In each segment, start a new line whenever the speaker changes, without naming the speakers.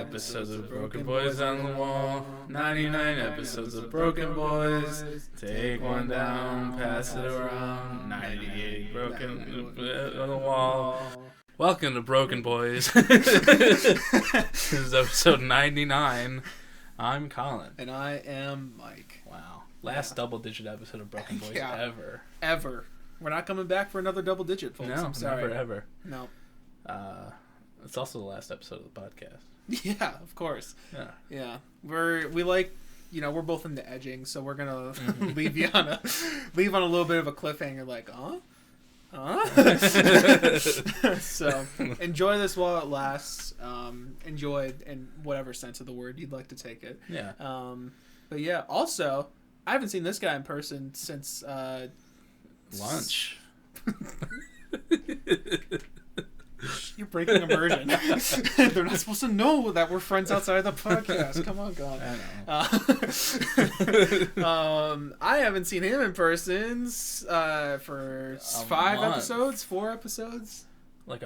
Episodes of Broken Boys on the wall. 99 episodes of Broken Boys. Take one down, pass it around. 98 broken on the wall. Welcome to Broken Boys. This is episode 99. I'm Colin.
And I am Mike.
Wow. Last double-digit episode of Broken Boys ever.
Ever. We're not coming back for another double-digit, folks.
No,
I'm sorry.
never ever.
No.
It's also the last episode of the podcast.
Yeah, of course.
Yeah.
We're both into edging, so we're gonna leave on a little bit of a cliffhanger, like, So enjoy this while it lasts. Enjoy it in whatever sense of the word you'd like to take it.
Yeah.
But yeah, also, I haven't seen this guy in person since
lunch.
You're breaking immersion. They're not supposed to know that we're friends outside of the podcast. Come on, God.
I know.
I haven't seen him in person for 4 episodes.
Like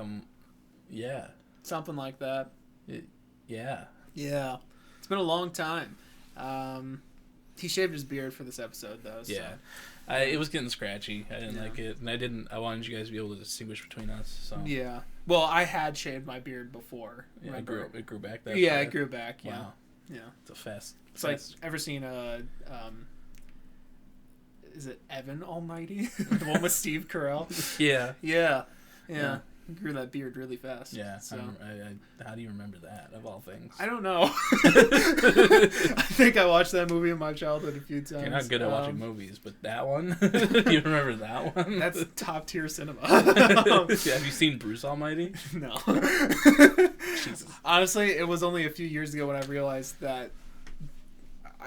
yeah.
Something like that.
Yeah.
Yeah. It's been a long time. He shaved his beard for this episode, though. So.
Yeah. It was getting scratchy. I didn't like it, and I wanted you guys to be able to distinguish between us. So
yeah. Well, I had shaved my beard before.
Yeah, it grew back.
It grew back. Yeah.
Wow.
Yeah.
It's a fast.
It's like, ever seen is it Evan Almighty? The one with Steve Carell?
Yeah.
Yeah. He grew that beard really fast.
Yeah.
So.
How do you remember that, of all things?
I don't know. I think I watched that movie in my childhood a few times.
You're not good at watching movies, but that one? You remember that one?
That's top tier cinema.
Have you seen Bruce Almighty?
No.
Jesus.
Honestly, it was only a few years ago when I realized that.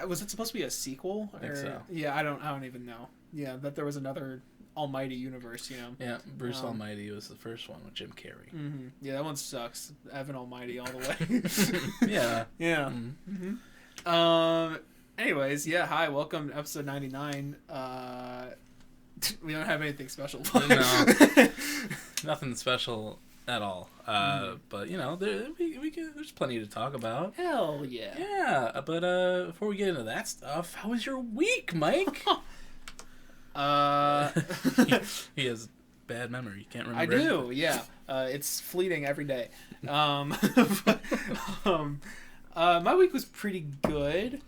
Was it supposed to be a sequel?
I think so.
Yeah, I don't even know. Yeah, that there was another Almighty universe, you know.
Yeah, Bruce Almighty was the first one with Jim Carrey.
Mm-hmm. Yeah, that one sucks. Evan Almighty all the way.
Yeah.
Yeah. Mm-hmm. Anyways, yeah. Hi, welcome to episode 99. We don't have anything special.
No, nothing special at all. But there's plenty to talk about.
Hell yeah.
Yeah, but before we get into that stuff, how was your week, Mike? He has bad memory. You can't remember.
I do, yeah. It's fleeting every day. My week was pretty good.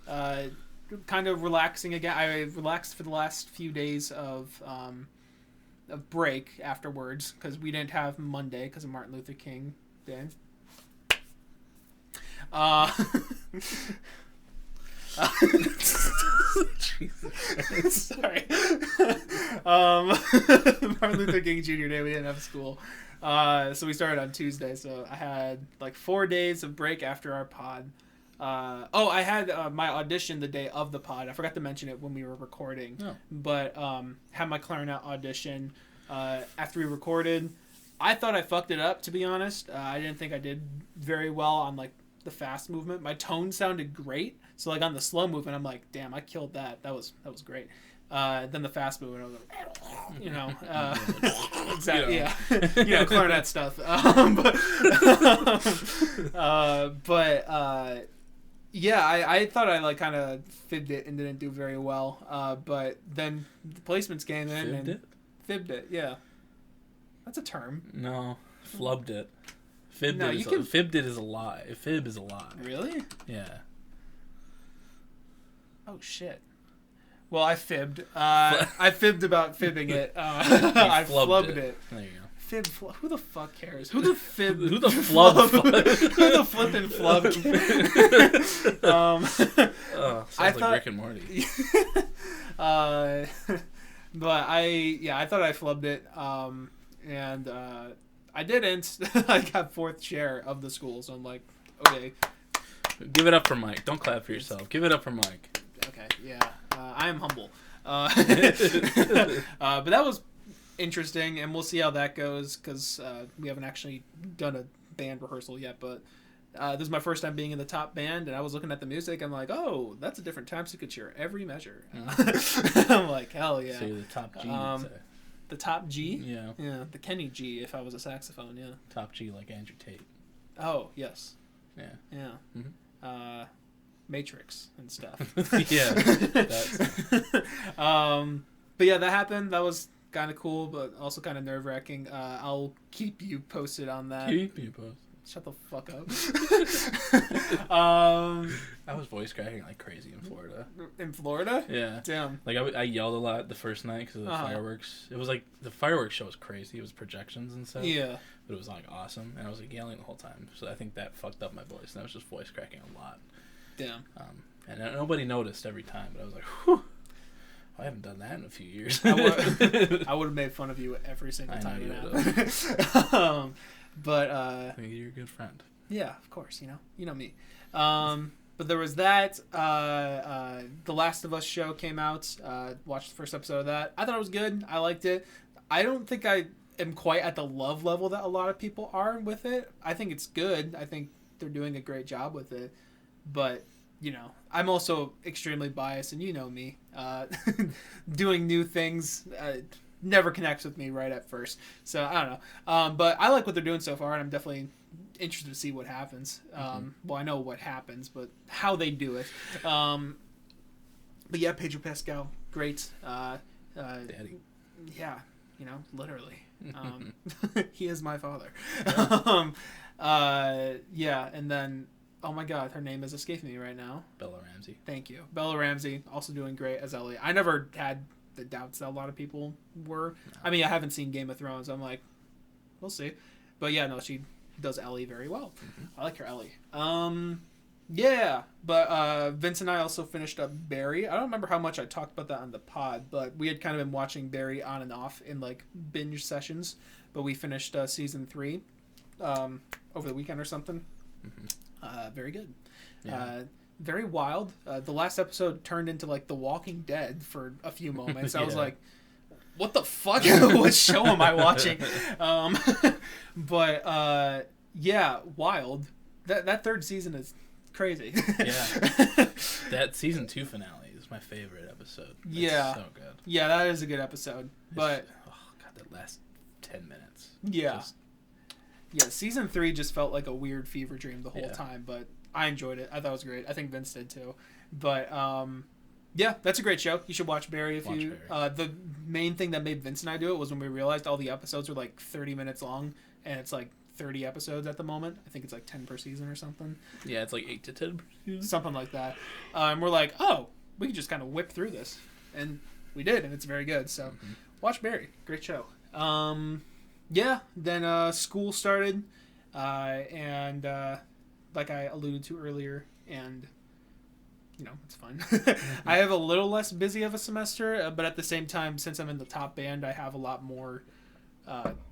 Kind of relaxing again. I relaxed for the last few days of break afterwards because we didn't have Monday because of Martin Luther King Day. Jesus. Sorry. Martin Luther King Jr. Day, we didn't have school. So we started on Tuesday, so I had like 4 days of break after our pod. I had my audition the day of the pod. I forgot to mention it when we were recording.
Oh.
But had my clarinet audition after we recorded. I thought I fucked it up, to be honest. I didn't think I did very well on like the fast movement. My tone sounded great. So like on the slow movement, I'm like, damn, I killed that. That was great. Then the fast movement, I was like, exactly, yeah, clarinet stuff. I thought I like kind of fibbed it and didn't do very well. But then the placements came in fibbed it. Yeah, that's a term.
No, flubbed it. Fibbed it is a lie. Fib is a lie.
Really?
Yeah.
Oh shit. Well, I fibbed. I fibbed about fibbing it. I flubbed it.
There you go.
Who the fuck cares? Who the fib?
Who the flub?
Who the flippin' flubbed?
Sounds like Rick and Morty.
But I thought I flubbed it. And I didn't. I got 4th chair of the school, so I'm like, okay.
Give it up for Mike. Don't clap for yourself. Give it up for Mike.
Okay, yeah. I am humble. But that was interesting, and we'll see how that goes because we haven't actually done a band rehearsal yet. But this is my first time being in the top band, and I was looking at the music. I'm like, oh, that's a different time signature every measure. I'm like, hell yeah.
So you're the top G.
The top G?
Yeah.
Yeah, the Kenny G if I was a saxophone, yeah.
Top G like Andrew Tate.
Oh, yes.
Yeah.
Yeah.
Mm-hmm.
Matrix and stuff.
Yeah.
But yeah, that happened. That was kind of cool, but also kind of nerve-wracking. I'll keep you posted on that.
Keep you posted.
Shut the fuck up.
I was voice cracking like crazy in Florida.
In Florida?
Yeah.
Damn.
Like I yelled a lot the first night because of the fireworks. It was like the fireworks show was crazy. It was projections and stuff.
Yeah.
But it was like awesome, and I was like yelling the whole time. So I think that fucked up my voice, and I was just voice cracking a lot.
Damn.
And nobody noticed every time, but I was like, whew. I haven't done that in a few years.
I would have made fun of you every single time it happened. But
I think you're a good friend.
Yeah, of course. You know me. But there was that. The Last of Us show came out. Watched the first episode of that. I thought it was good. I liked it. I don't think I am quite at the love level that a lot of people are with it. I think it's good. I think they're doing a great job with it. But I'm also extremely biased, and you know me. Doing new things never connects with me right at first. So I don't know. But I like what they're doing so far, and I'm definitely interested to see what happens. Well, I know what happens, but how they do it. But yeah, Pedro Pascal, great.
Daddy.
Yeah, literally. He is my father. Yeah, and then, oh my god, her name is escaping me right now.
Bella Ramsey.
Thank you. Bella Ramsey, also doing great as Ellie. I never had the doubts that a lot of people were. No. I mean, I haven't seen Game of Thrones. I'm like, we'll see. But yeah, no, she does Ellie very well. I like her Ellie. Yeah, but Vince and I also finished up Barry. I don't remember how much I talked about that on the pod, but we had kind of been watching Barry on and off in like binge sessions. But we finished season 3 over the weekend or something. Very good.
Yeah.
Very wild. The last episode turned into like The Walking Dead for a few moments. I was like, what the fuck? What show am I watching? But yeah, wild. That third season is crazy.
Yeah. That season 2 finale is my favorite episode.
Yeah.
So good.
Yeah, that is a good episode. But
oh god, that last 10 minutes.
Yeah. Yeah, season 3 just felt like a weird fever dream the whole time, but I enjoyed it. I thought it was great. I think Vince did too. But yeah, that's a great show. You should watch Barry Barry. The main thing that made Vince and I do it was when we realized all the episodes were like 30 minutes long, and it's like 30 episodes at the moment. I think it's like 10 per season or something.
Yeah, it's like 8 to 10 per season.
Something like that. And we're like, oh, we can just kind of whip through this. And we did, and it's very good. So watch Barry. Great show. Yeah, then school started, and like I alluded to earlier, and it's fun. I have a little less busy of a semester, but at the same time, since I'm in the top band, I have a lot more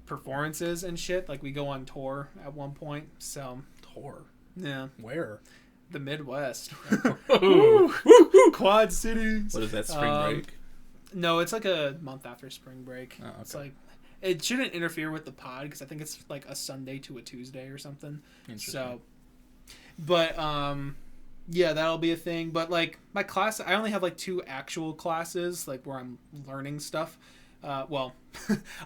performances and shit. Like we go on tour at one point, so
tour.
Yeah.
Where?
The Midwest.
Woo!
Quad Cities.
What is that, spring break?
No, it's like a month after spring break.
Oh, okay.
It's like, it shouldn't interfere with the pod because I think it's like a Sunday to a Tuesday or something. So, but yeah, that'll be a thing. But like my class, I only have like 2 actual classes like where I'm learning stuff. Well,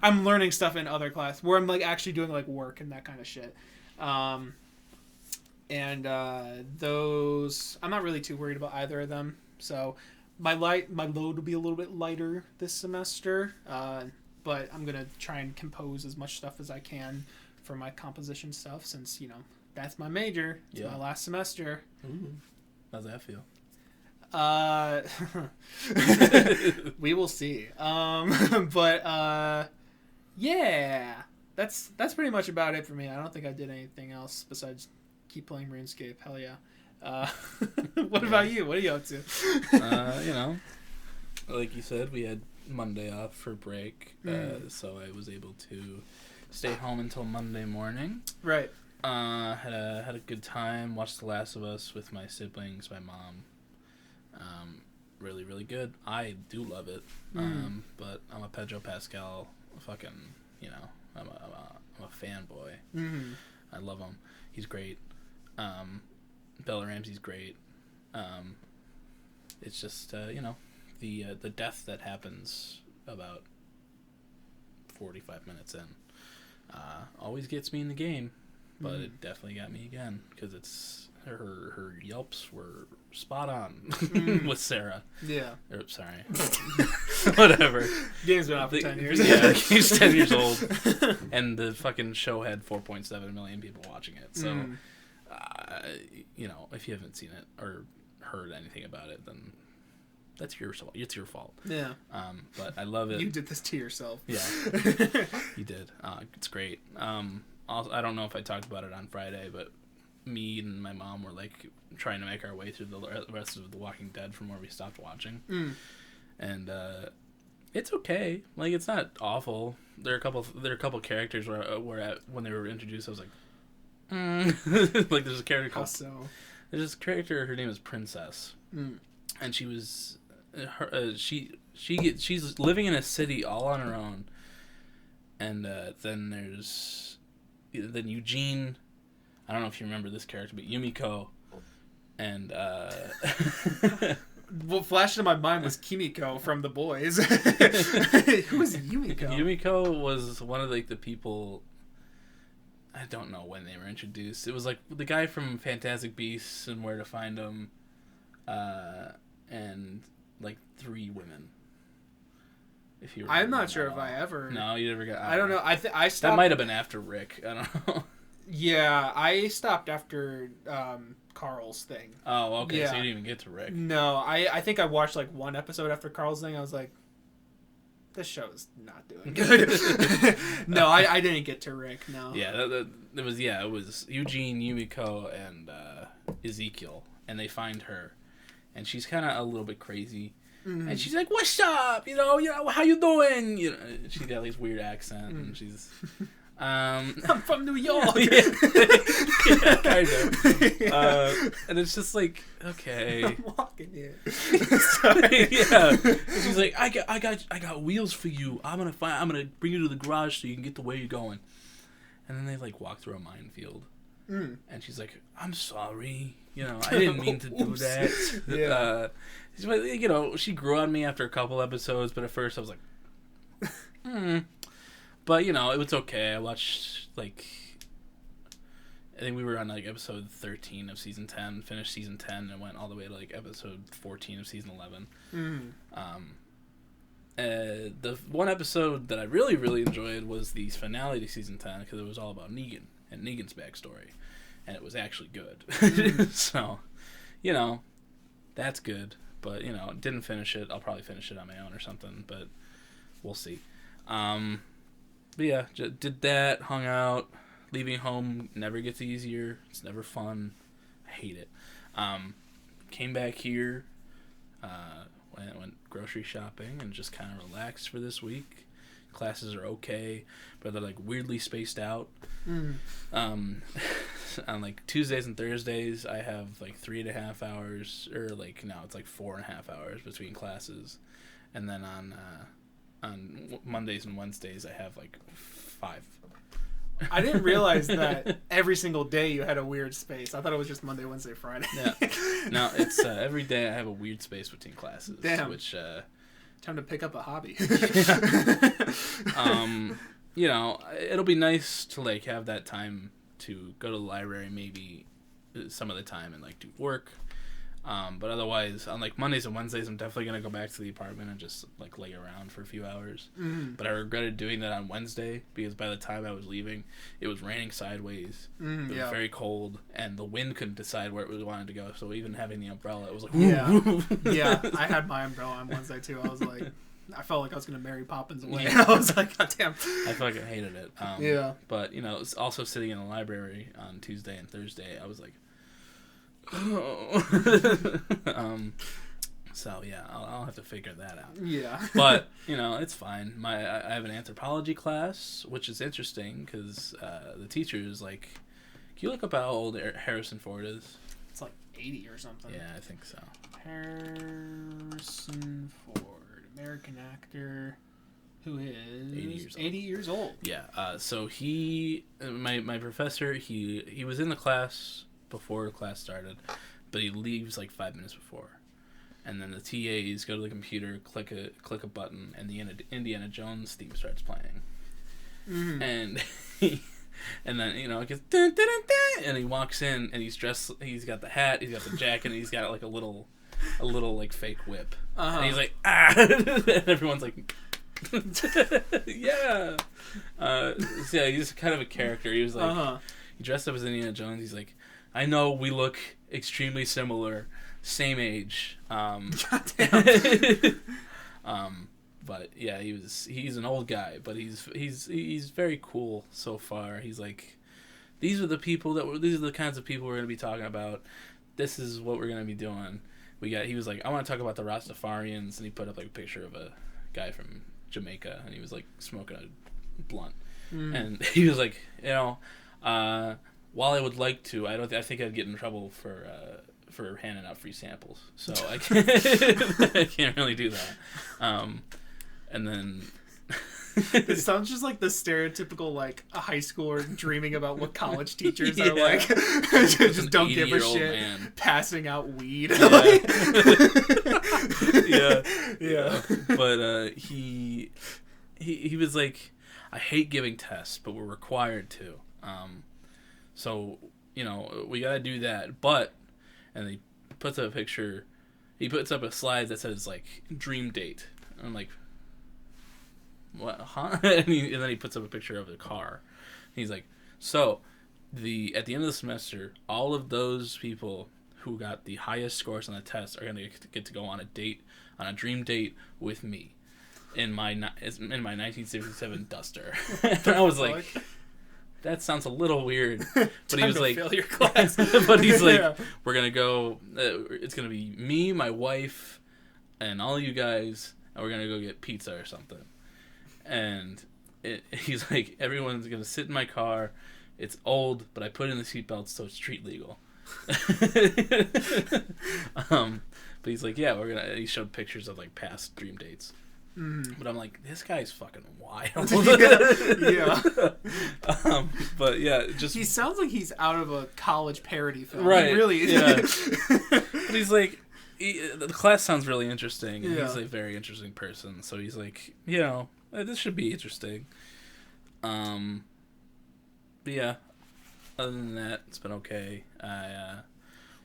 I'm learning stuff in other class where I'm like actually doing like work and that kind of shit. And those, I'm not really too worried about either of them. So my load will be a little bit lighter this semester. But I'm going to try and compose as much stuff as I can for my composition stuff since, that's my major. It's my last semester.
Ooh. How's that feel?
We will see. But yeah, that's pretty much about it for me. I don't think I did anything else besides keep playing RuneScape. Hell yeah. What about you? What are you up to?
Like you said, we had Monday off for break, so I was able to stay home until Monday morning.
Right.
Had a good time. Watched The Last of Us with my siblings, my mom. really, really good. I do love it. But I'm a Pedro Pascal fucking, I'm a fanboy.
Mm.
I love him. He's great. Bella Ramsey's great. It's just, the death that happens about 45 minutes in always gets me in the game, but it definitely got me again because it's her yelps were spot on with Sarah.
Yeah.
Sorry. Whatever.
Game's been out for 10 years.
Yeah, the game's 10 years old, and the fucking show had 4.7 million people watching it. So, if you haven't seen it or heard anything about it, then that's your fault. It's your fault.
Yeah.
But I love it.
You did this to yourself.
Yeah. You did. It's great. I don't know if I talked about it on Friday, but me and my mom were like trying to make our way through the rest of The Walking Dead from where we stopped watching. And it's okay. Like, it's not awful. There are a couple characters where when they were introduced, I was like, like there's a character called. There's this character. Her name is Princess, and she was, she's living in a city all on her own, and then there's Eugene. I don't know if you remember this character, but Yumiko, and
what flashed into my mind was Kimiko from The Boys. Who was Yumiko?
Yumiko was one of the people. I don't know when they were introduced. It was like the guy from Fantastic Beasts and Where to Find Them, and like 3 women. If you,
I'm not sure if I ever.
No, you never got.
I don't know. I stopped.
That might have been after Rick. I don't know.
Yeah, I stopped after Carl's thing.
Oh, okay.
Yeah.
So you didn't even get to Rick.
No, I think I watched like one episode after Carl's thing. I was like, this show's not doing good. No, I didn't get to Rick. No.
Yeah, it was Eugene, Yumiko, and Ezekiel, and they find her, and she's kind of a little bit crazy, and she's like, "What's up? How you doing?" She's got this weird accent, and she's. I'm
from New York.
Yeah, kind of. And it's just like, okay.
I'm walking here.
Yeah. And she's like, I got wheels for you. I'm gonna bring you to the garage so you can get to where you're going. And then they like walk through a minefield. And she's like, I'm sorry. I didn't mean to do that.
Yeah.
She grew on me after a couple episodes, but at first I was like, But, it was okay. I watched, I think we were on, episode 13 of season 10, finished season 10, and went all the way to, episode 14 of season 11. The one episode that I really, really enjoyed was the finale to season 10, because it was all about Negan and Negan's backstory. And it was actually good. So, that's good. But, didn't finish it. I'll probably finish it on my own or something, but we'll see. But yeah, did that, hung out. Leaving home never gets easier. It's never fun. I hate it. Came back here, went grocery shopping and just kind of relaxed for this week. Classes are okay, but they're weirdly spaced out. On Tuesdays and Thursdays, I have 3.5 hours, or now it's 4.5 hours between classes, and then on Mondays and Wednesdays, I have 5.
I didn't realize that every single day you had a weird space. I thought it was just Monday, Wednesday, Friday.
Yeah. No, it's every day I have a weird space between classes.
Damn.
Which,
time to pick up a hobby.
It'll be nice to have that time to go to the library maybe some of the time and do work. But otherwise, on Mondays and Wednesdays, I'm definitely going to go back to the apartment and just lay around for a few hours. But I regretted doing that on Wednesday because by the time I was leaving, it was raining sideways. It was very cold, and the wind couldn't decide where it wanted to go. So even having the umbrella, it was
Yeah, I had my umbrella on Wednesday too. I was I felt like I was going to Mary Poppins away. Yeah. I was like, God damn.
I fucking hated it.
Yeah.
But, also sitting in the library on Tuesday and Thursday, I was like, so yeah, I'll have to figure that out.
Yeah.
But it's fine. I have an anthropology class, which is interesting because the teacher is can you look up how old Harrison Ford is?
It's 80 or something.
Yeah, I think so.
Harrison Ford, American actor who is
80
years old.
Yeah. So my professor, he was in the class before the class started, but he leaves like 5 minutes before. And then the TAs go to the computer, click a button, and the Indiana Jones theme starts playing. Mm-hmm. And then, it gets dun, dun, dun, dun, and he walks in and he's dressed. He's got the hat, he's got the jacket, and he's got like a little like fake whip. And he's like, ah, and everyone's like, yeah. So yeah, he's kind of a character. He was like, he dressed up as Indiana Jones. He's like, I know we look extremely similar, same age. But yeah, he's an old guy, but he's very cool so far. He's like, these are the kinds of people we're gonna be talking about. This is what we're gonna be doing. He was like, I want to talk about the Rastafarians, and he put up like a picture of a guy from Jamaica, and he was like smoking a blunt, and he was like, while I would like to, I think I'd get in trouble for handing out free samples, so I can't really do that. And then
it sounds just like the stereotypical like a high schooler dreaming about what college teachers are like. Just don't give a shit. Man. Passing out weed.
Yeah. Yeah. But he was like, I hate giving tests, but we're required to. So we gotta do that. But and he puts up a slide that says like dream date. And I'm like, what, huh? And then he puts up a picture of the car. He's like, so at the end of the semester, all of those people who got the highest scores on the test are gonna get to go on a dream date with me in my 1967 Duster. And I was like, that sounds a little weird. But he was like,
fail your class.
But he's like, we're gonna go. It's gonna be me, my wife, and all you guys, and we're gonna go get pizza or something. And he's like, everyone's gonna sit in my car. It's old, but I put in the seatbelts so it's street legal. But he's like, yeah, he showed pictures of like past dream dates. But I'm like, this guy's fucking wild.
Yeah.
But yeah,
he sounds like he's out of a college parody film.
Right.
He really is.
Yeah. But he's like, the class sounds really interesting. And he's a very interesting person. So he's like, this should be interesting. But yeah, other than that, it's been okay. I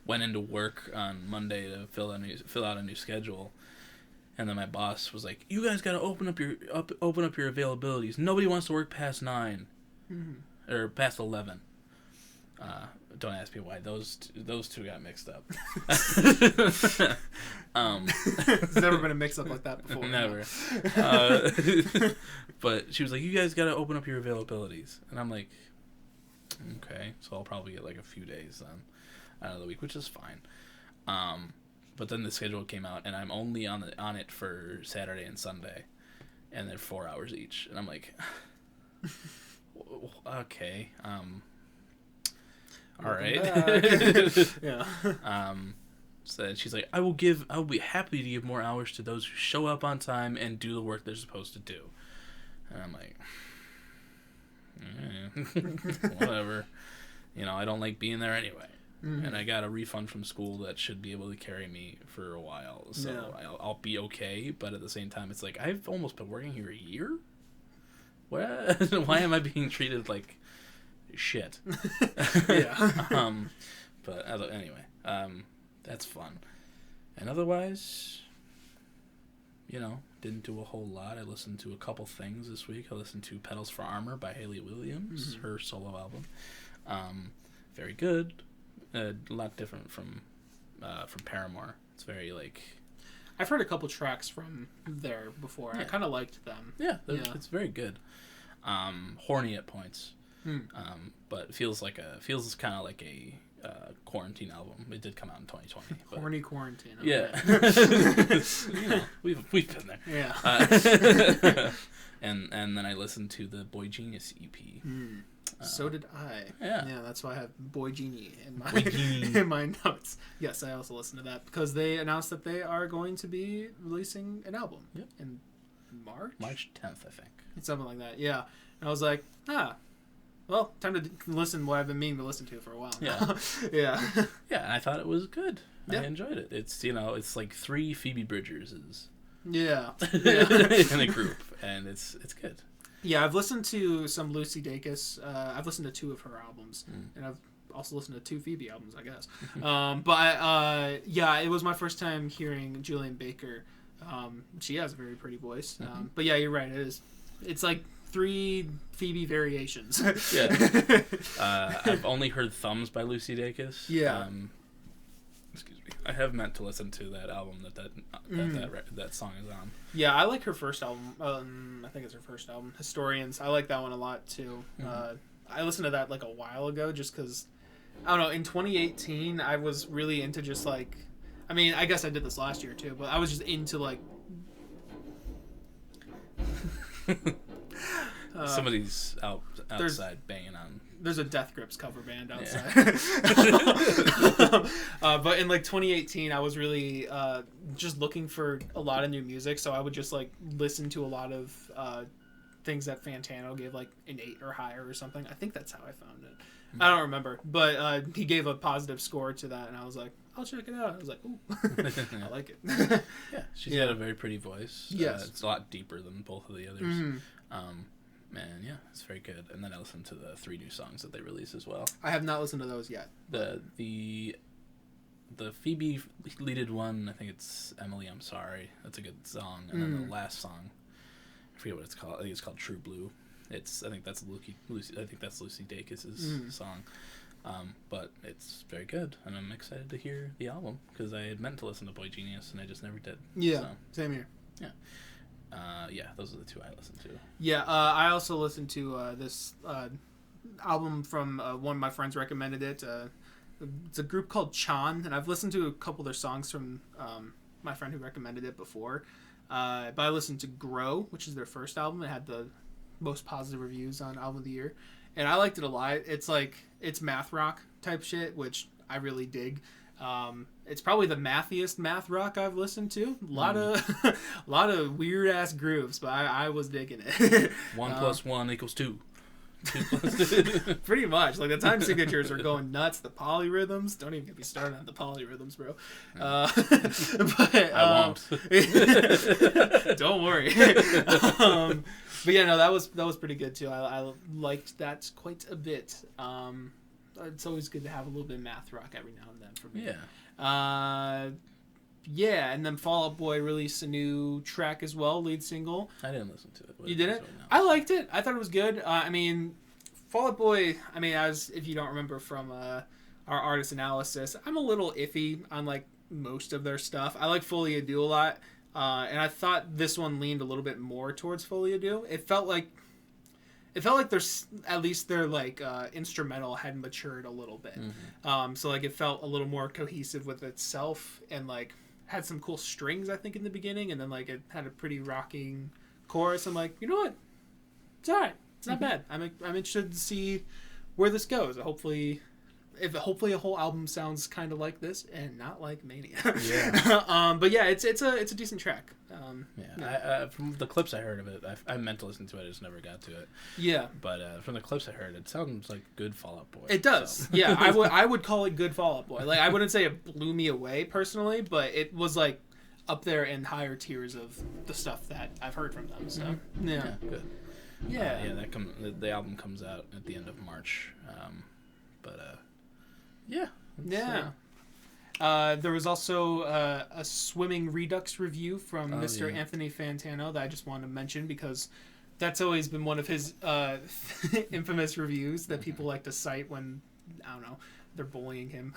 went into work on Monday to fill out a new schedule. And then my boss was like, "You guys gotta open up your availabilities. Nobody wants to work past 9, or past 11." Don't ask me why those two got mixed up.
There's never been a mix up like that before.
Never. But she was like, "You guys gotta open up your availabilities," and I'm like, "Okay." So I'll probably get like a few days then out of the week, which is fine. But then the schedule came out, and I'm only on it for Saturday and Sunday, and they're 4 hours each. And I'm like, okay, all right.
Yeah.
So she's like, I will be happy to give more hours to those who show up on time and do the work they're supposed to do. And I'm like, whatever. I don't like being there anyway. And I got a refund from school that should be able to carry me for a while, so I'll be okay. But at the same time, it's like, I've almost been working here a year. What? Why am I being treated like shit?
Yeah.
But anyway, that's fun. And otherwise, didn't do a whole lot. I listened to a couple things this week. I listened to Pedals for Armor by Hayley Williams, her solo album. Very good. A lot different from Paramore. It's very like,
I've heard a couple tracks from there before. Yeah. I kind of liked them.
Yeah, it's very good. Horny at points, but feels kind of like a quarantine album. It did come out in 2020. But,
horny quarantine.
Okay. Yeah, we've been there.
Yeah.
And then I listened to the Boygenius EP.
So did I.
Yeah,
that's why I have Boygenius in my
Boygenius.
in my notes. Yes, I also listened to that because they announced that they are going to be releasing an album in March
10th, I think.
Something like that. Yeah, and I was like, well, time to listen what I've been meaning to listen to for a while.
Yeah,
yeah,
yeah. And I thought it was good.
Yeah.
I enjoyed it. It's it's like 3 Phoebe Bridgerses.
Yeah.
In a group, and it's good.
Yeah, I've listened to some Lucy Dacus. I've listened to 2 of her albums, and I've also listened to 2 Phoebe albums, I guess. But it was my first time hearing Julian Baker. She has a very pretty voice. But yeah, you're right. It's like 3 Phoebe variations.
Yeah. I've only heard Thumbs by Lucy Dacus.
Yeah.
Excuse me. I have meant to listen to that album that song is on.
Yeah, I like her first album. I think it's her first album, Historians. I like that one a lot too. I listened to that like a while ago just because, I don't know, in 2018 I was really into just like, I mean, I guess I did this last year too, but I was just into like
somebody's outside banging on.
There's a Death Grips cover band outside.
Yeah.
But in like 2018, I was really just looking for a lot of new music, so I would just like listen to a lot of things that Fantano gave like an 8 or higher or something. I think that's how I found it. I don't remember, but he gave a positive score to that, and I was like, I'll check it out. I was like, ooh, I like it.
Yeah, she's got a very pretty voice.
Yes.
It's a lot deeper than both of the others. And yeah, it's very good. And then I listened to the 3 new songs that they released as well.
I have not listened to those yet.
The Phoebe leaded one, I think it's Emily, I'm Sorry. That's a good song. And then the last song, I forget what it's called. I think it's called True Blue. I think that's Lucy Dacus's song. But it's very good, and I'm excited to hear the album because I had meant to listen to Boygenius and I just never did.
Yeah, same here.
Yeah. Those are the 2 I listened to.
Yeah, I also listened to this album from one of my friends recommended it. It's a group called Chan, and I've listened to a couple of their songs from my friend who recommended it before. But I listened to Grow, which is their first album. It had the most positive reviews on Album of the Year, and I liked it a lot. It's math rock type shit, which I really dig. It's probably the mathiest math rock I've listened to. A lot of weird ass grooves, but I was digging it.
1 + 1 = 2. 2 +
Pretty much. Like the time signatures are going nuts. The polyrhythms. Don't even get me started on the polyrhythms, bro. But
I won't.
Don't worry. But yeah, no, that was pretty good too. I liked that quite a bit. It's always good to have a little bit of math rock every now and then for me.
Yeah.
Yeah, and then Fall Out Boy released a new track as well, lead single.
I didn't listen to it.
You didn't? I liked it. I thought it was good. I mean, Fall Out Boy, as if you don't remember from our artist analysis, I'm a little iffy on like most of their stuff. I like Folie à Deux a lot, and I thought this one leaned a little bit more towards Folie à Deux. It felt like their like instrumental had matured a little bit. So like it felt a little more cohesive with itself, and like had some cool strings I think in the beginning, and then like it had a pretty rocking chorus. I'm like, you know what? It's alright. It's not bad. I'm interested to see where this goes. Hopefully a whole album sounds kind of like this and not like Mania.
Yeah.
But yeah, it's a decent track.
From the clips I heard of it, I meant to listen to it. I just never got to it.
Yeah.
But from the clips I heard, it sounds like good Fall Out Boy.
It does. So. Yeah, I would call it good Fall Out Boy. Like I wouldn't say it blew me away personally, but it was like up there in higher tiers of the stuff that I've heard from them. So yeah,
good.
Yeah,
the album comes out at the end of March. Yeah.
There was also a swimming redux review from Mr. Anthony Fantano that I just wanted to mention because that's always been one of his infamous reviews that people like to cite when, I don't know, they're bullying him.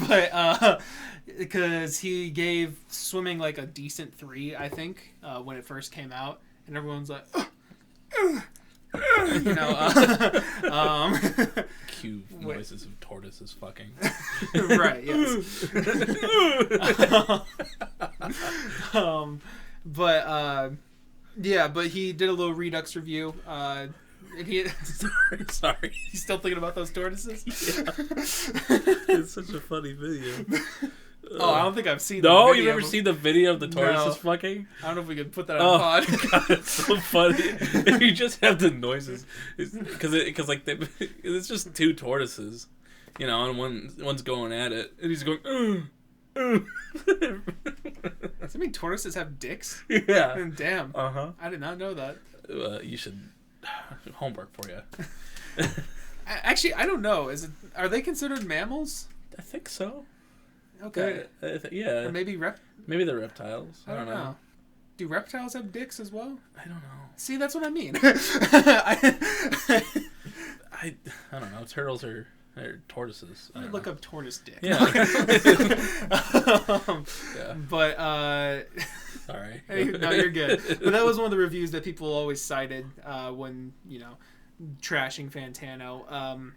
But because he gave swimming like a decent 3, I think, when it first came out, and everyone's like, you know,
cue noises of tortoises fucking.
Right, yes. But he did a little redux review. And he
Sorry.
He's still thinking about those tortoises?
Yeah. It's such a funny video.
Oh, I don't think I've seen
No,
the video.
you've never seen the video of the tortoises fucking?
I don't know if we can put that on pod.
God, it's so funny. You just have the noises. Because like, it's just two tortoises, you know, and one's going at it, and he's going,
Does that mean tortoises have dicks?
Yeah.
Damn.
Uh-huh.
I did not know that.
You should... Homework for you.
Actually, I don't know. Are they considered mammals?
I think so.
Okay.
Yeah.
Or maybe
maybe they're reptiles.
I don't know. Do reptiles have dicks as well?
I don't know.
See, that's what I mean.
I don't know. Turtles are tortoises.
Let me look up tortoise dick.
Yeah.
Yeah. But
sorry.
Hey, no, you're good. But that was one of the reviews that people always cited when, you know, trashing Fantano.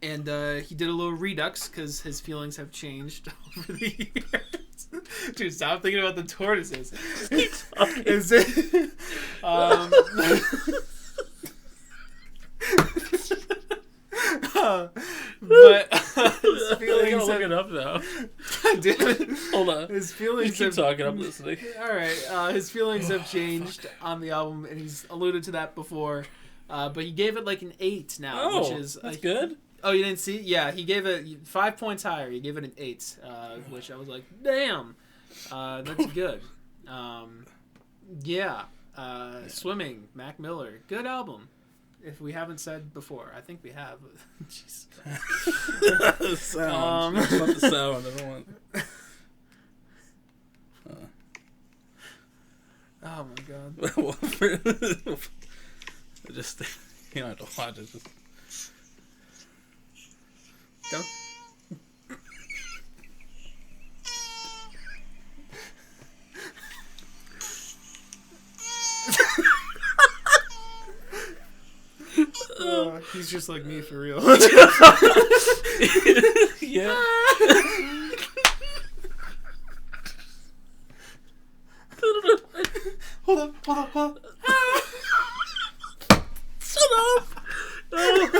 And he did a little redux because his feelings have changed over the years. Dude, stop thinking about the tortoises. Is it? But his feelings.
Look it up now.
God damn it.
Hold on.
His feelings.
You keep talking. I'm listening.
All right. His feelings have changed on the album, and he's alluded to that before. But he gave it like an 8 now, which is
that's good.
Oh, you didn't see? Yeah, he gave it 5 points higher. He gave it an 8, which I was like, damn, that's good. Yeah, Swimming, Mac Miller, good album. If we haven't said before, I think we have. Jesus.
The sound. It's not the sound. I don't want.
Oh my god.
Just you don't have to watch it. Just...
Don't. He's just like me for real.
Yeah.
Hold up.
Shut up! Oh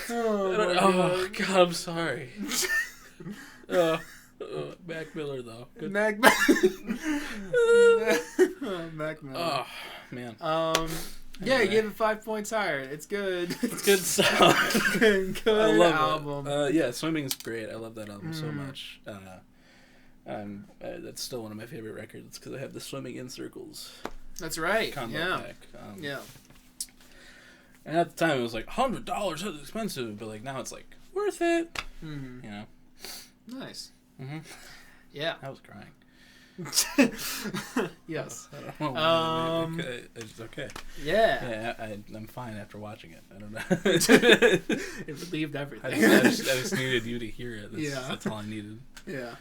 no! Oh God, I'm sorry. Mac Miller though. Good.
Mac Miller.
Oh man.
Yeah, he gave it 5 points higher. It's good.
It's good stuff.
Good
I love
album.
It. Yeah, Swimming's great. I love that album so much. That's still one of my favorite records because I have the Swimming in Circles.
That's right.
Combo pack.
Yeah.
And at the time it was like $100. That's expensive, but like now it's like worth it.
Mm-hmm.
You know.
Nice.
Mm-hmm.
Yeah.
I was crying.
Yes.
I don't know. Okay. It's okay.
Yeah.
Yeah, I'm fine after watching it. I don't know.
It relieved everything.
I just needed you to hear it. That's all I needed.
Yeah.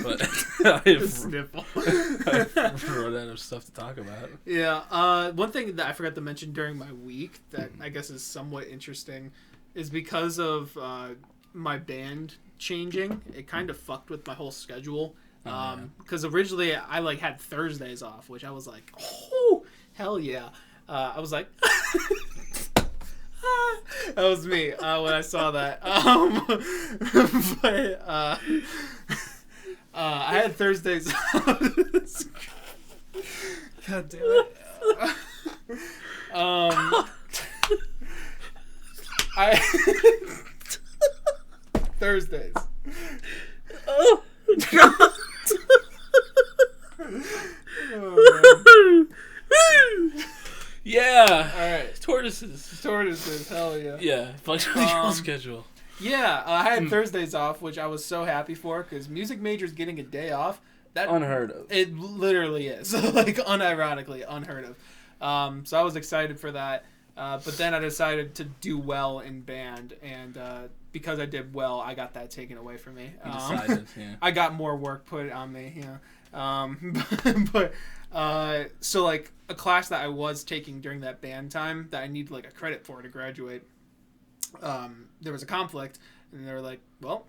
But I've
Sniffle.
run out of stuff to talk about.
Yeah. One thing that I forgot to mention during my week that I guess is somewhat interesting is because of my band changing, it kind of fucked with my whole schedule. Because originally I like had Thursdays off, which I was like, oh hell yeah. I was like, that was me when I saw that. But I had Thursdays. God damn it. Thursdays.
Oh God.
Oh,
yeah.
all right.
Tortoises.
Hell yeah.
Yeah. Flexible control schedule.
Yeah, I had Thursdays off, which I was so happy for because music majors getting a day off. That
Unheard of.
It literally is. Like, unironically, unheard of. So I was excited for that. But then I decided to do well in band, and because I did well, I got that taken away from me.
You decided, yeah.
I got more work put on me, yeah. So, like, a class that I was taking during that band time that I need, like, a credit for to graduate, there was a conflict, and they were like, well,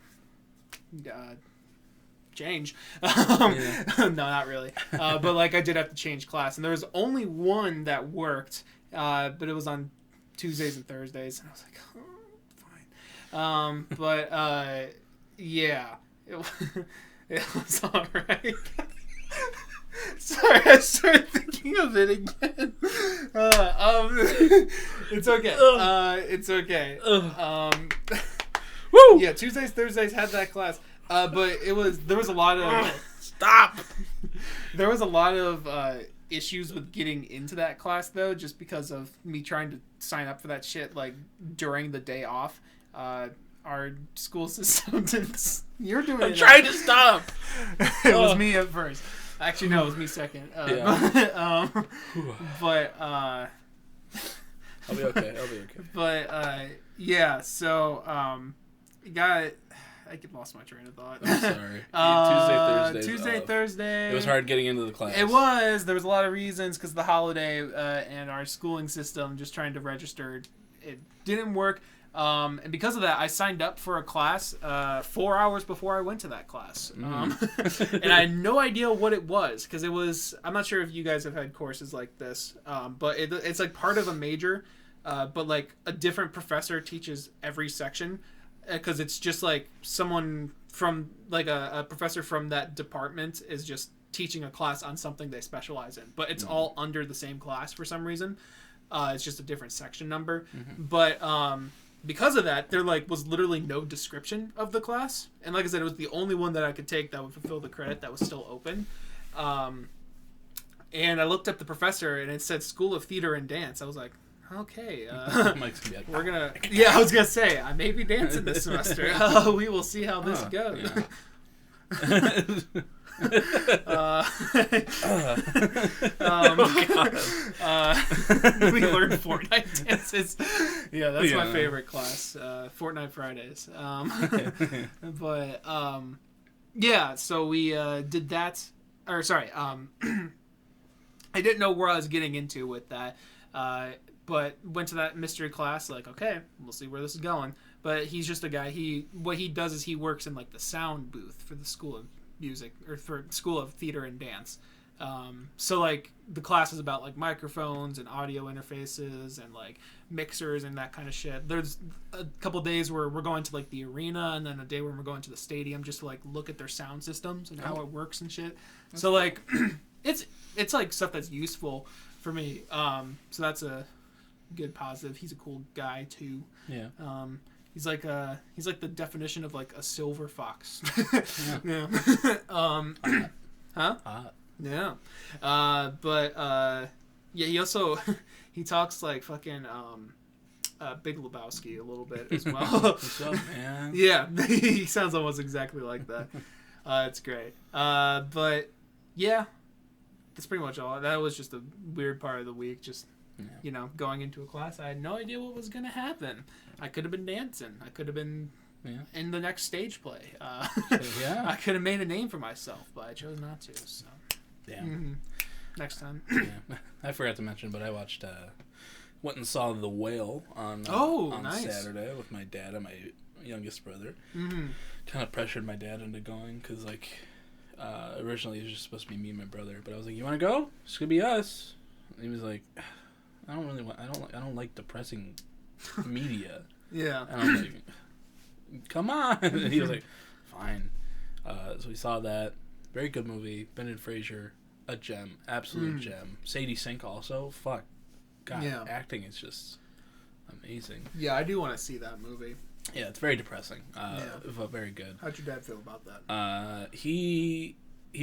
change. No, not really. But like I did have to change class, and there was only one that worked, but it was on Tuesdays and Thursdays, and I was like, oh, fine. But yeah, it was all right. Sorry, I started thinking of it again. It's okay. It's okay. Woo! Yeah, Tuesdays, Thursdays had that class. But there was a lot of
stop.
There was a lot of issues with getting into that class though, just because of me trying to sign up for that shit like during the day off. Our school system didn't. You're doing
I'm
it.
trying to stop.
It was me at first. Actually, no, it was me second. But
I'll be okay.
But yeah, so I lost my train of thought.
I'm sorry.
Tuesday, Thursday.
It was hard getting into the class.
It was. There was a lot of reasons because the holiday and our schooling system, just trying to register, it didn't work. And because of that, I signed up for a class 4 hours before I went to that class. And I had no idea what it was because it was. I'm not sure if you guys have had courses like this, but it's like part of a major, but like a different professor teaches every section because it's just like someone from like a professor from that department is just teaching a class on something they specialize in, but it's all under the same class for some reason. It's just a different section number, but because of that, there was literally no description of the class, and like I said, it was the only one that I could take that would fulfill the credit that was still open. And I looked up the professor, and it said School of Theater and Dance. I was like, okay, we're gonna. Yeah, I was gonna say I may be dancing this semester. We will see how this goes. Yeah. We learned Fortnite dances. Yeah, that's my favorite class. Fortnite Fridays. But yeah, so we did that. Or sorry, I didn't know where I was getting into with that. But went to that mystery class. Like, okay, we'll see where this is going. But he's just a guy. What he does is he works in like the sound booth for the School of Music or for School of Theater and Dance. So like the class is about like microphones and audio interfaces and like mixers and that kind of shit. There's a couple days where we're going to like the arena, and then a day where we're going to the stadium just to like look at their sound systems and how it works and shit. So like it's like stuff that's useful for me. So that's a good positive. He's a cool guy too.
Yeah.
He's like the definition of like a silver fox. Yeah. Huh? Yeah. But yeah, he also he talks like fucking Big Lebowski a little bit as well.
What's up, man?
Yeah, he sounds almost exactly like that. It's great. But yeah, that's pretty much all. That was just a weird part of the week. Just going into a class, I had no idea what was gonna happen. I could have been dancing. I could have been in the next stage play. I could have made a name for myself, but I chose not to. So, next time.
I forgot to mention, but I watched, went and saw The Whale on
nice.
Saturday with my dad and my youngest brother. Kind of pressured my dad into going because, like, originally it was just supposed to be me and my brother, but I was like, "You want to go? It's gonna be us." And he was like, "I don't really want. I don't like depressing media."
Yeah.
And I'm like, "Come on!" And he was like, "Fine." So we saw that. Very good movie. Brendan Fraser, a gem, absolute gem. Sadie Sink also. Fuck, God, acting is just amazing.
Yeah, I do want to see that movie.
Yeah, it's very depressing. But very good.
How'd your dad feel about that?
He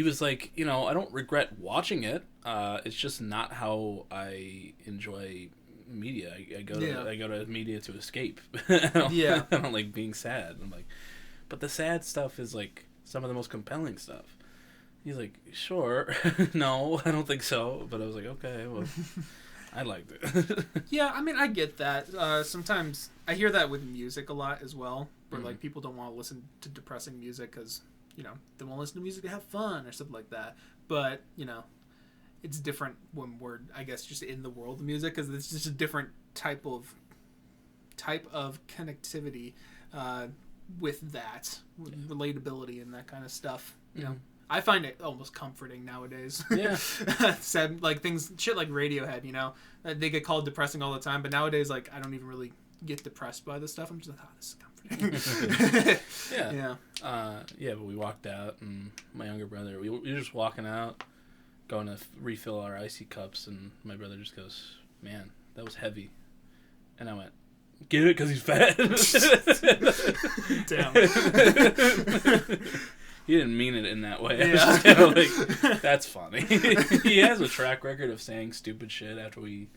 was like, I don't regret watching it. It's just not how I enjoy media. I go to media to escape. I don't like being sad. I'm like, but the sad stuff is like some of the most compelling stuff. He's like, sure. No, I don't think so. But I was like, okay, well, I liked it.
Yeah, I mean, I get that. Sometimes I hear that with music a lot as well, where like people don't want to listen to depressing music because they want to listen to music to have fun or something like that. But it's different when we're, I guess, just in the world of music because it's just a different type of connectivity with that, with relatability and that kind of stuff. You know, I find it almost comforting nowadays.
Yeah.
Sad, like shit like Radiohead, you know, they get called depressing all the time, but nowadays, like, I don't even really get depressed by this stuff. I'm just like, oh, this is comforting.
Yeah. Yeah, but we walked out, and my younger brother, we were just walking out, going to refill our icy cups, and my brother just goes, man, that was heavy. And I went, get it? Because he's fat?
Damn.
He didn't mean it in that way.
Yeah.
I was just kind of like, that's funny. He has a track record of saying stupid shit after we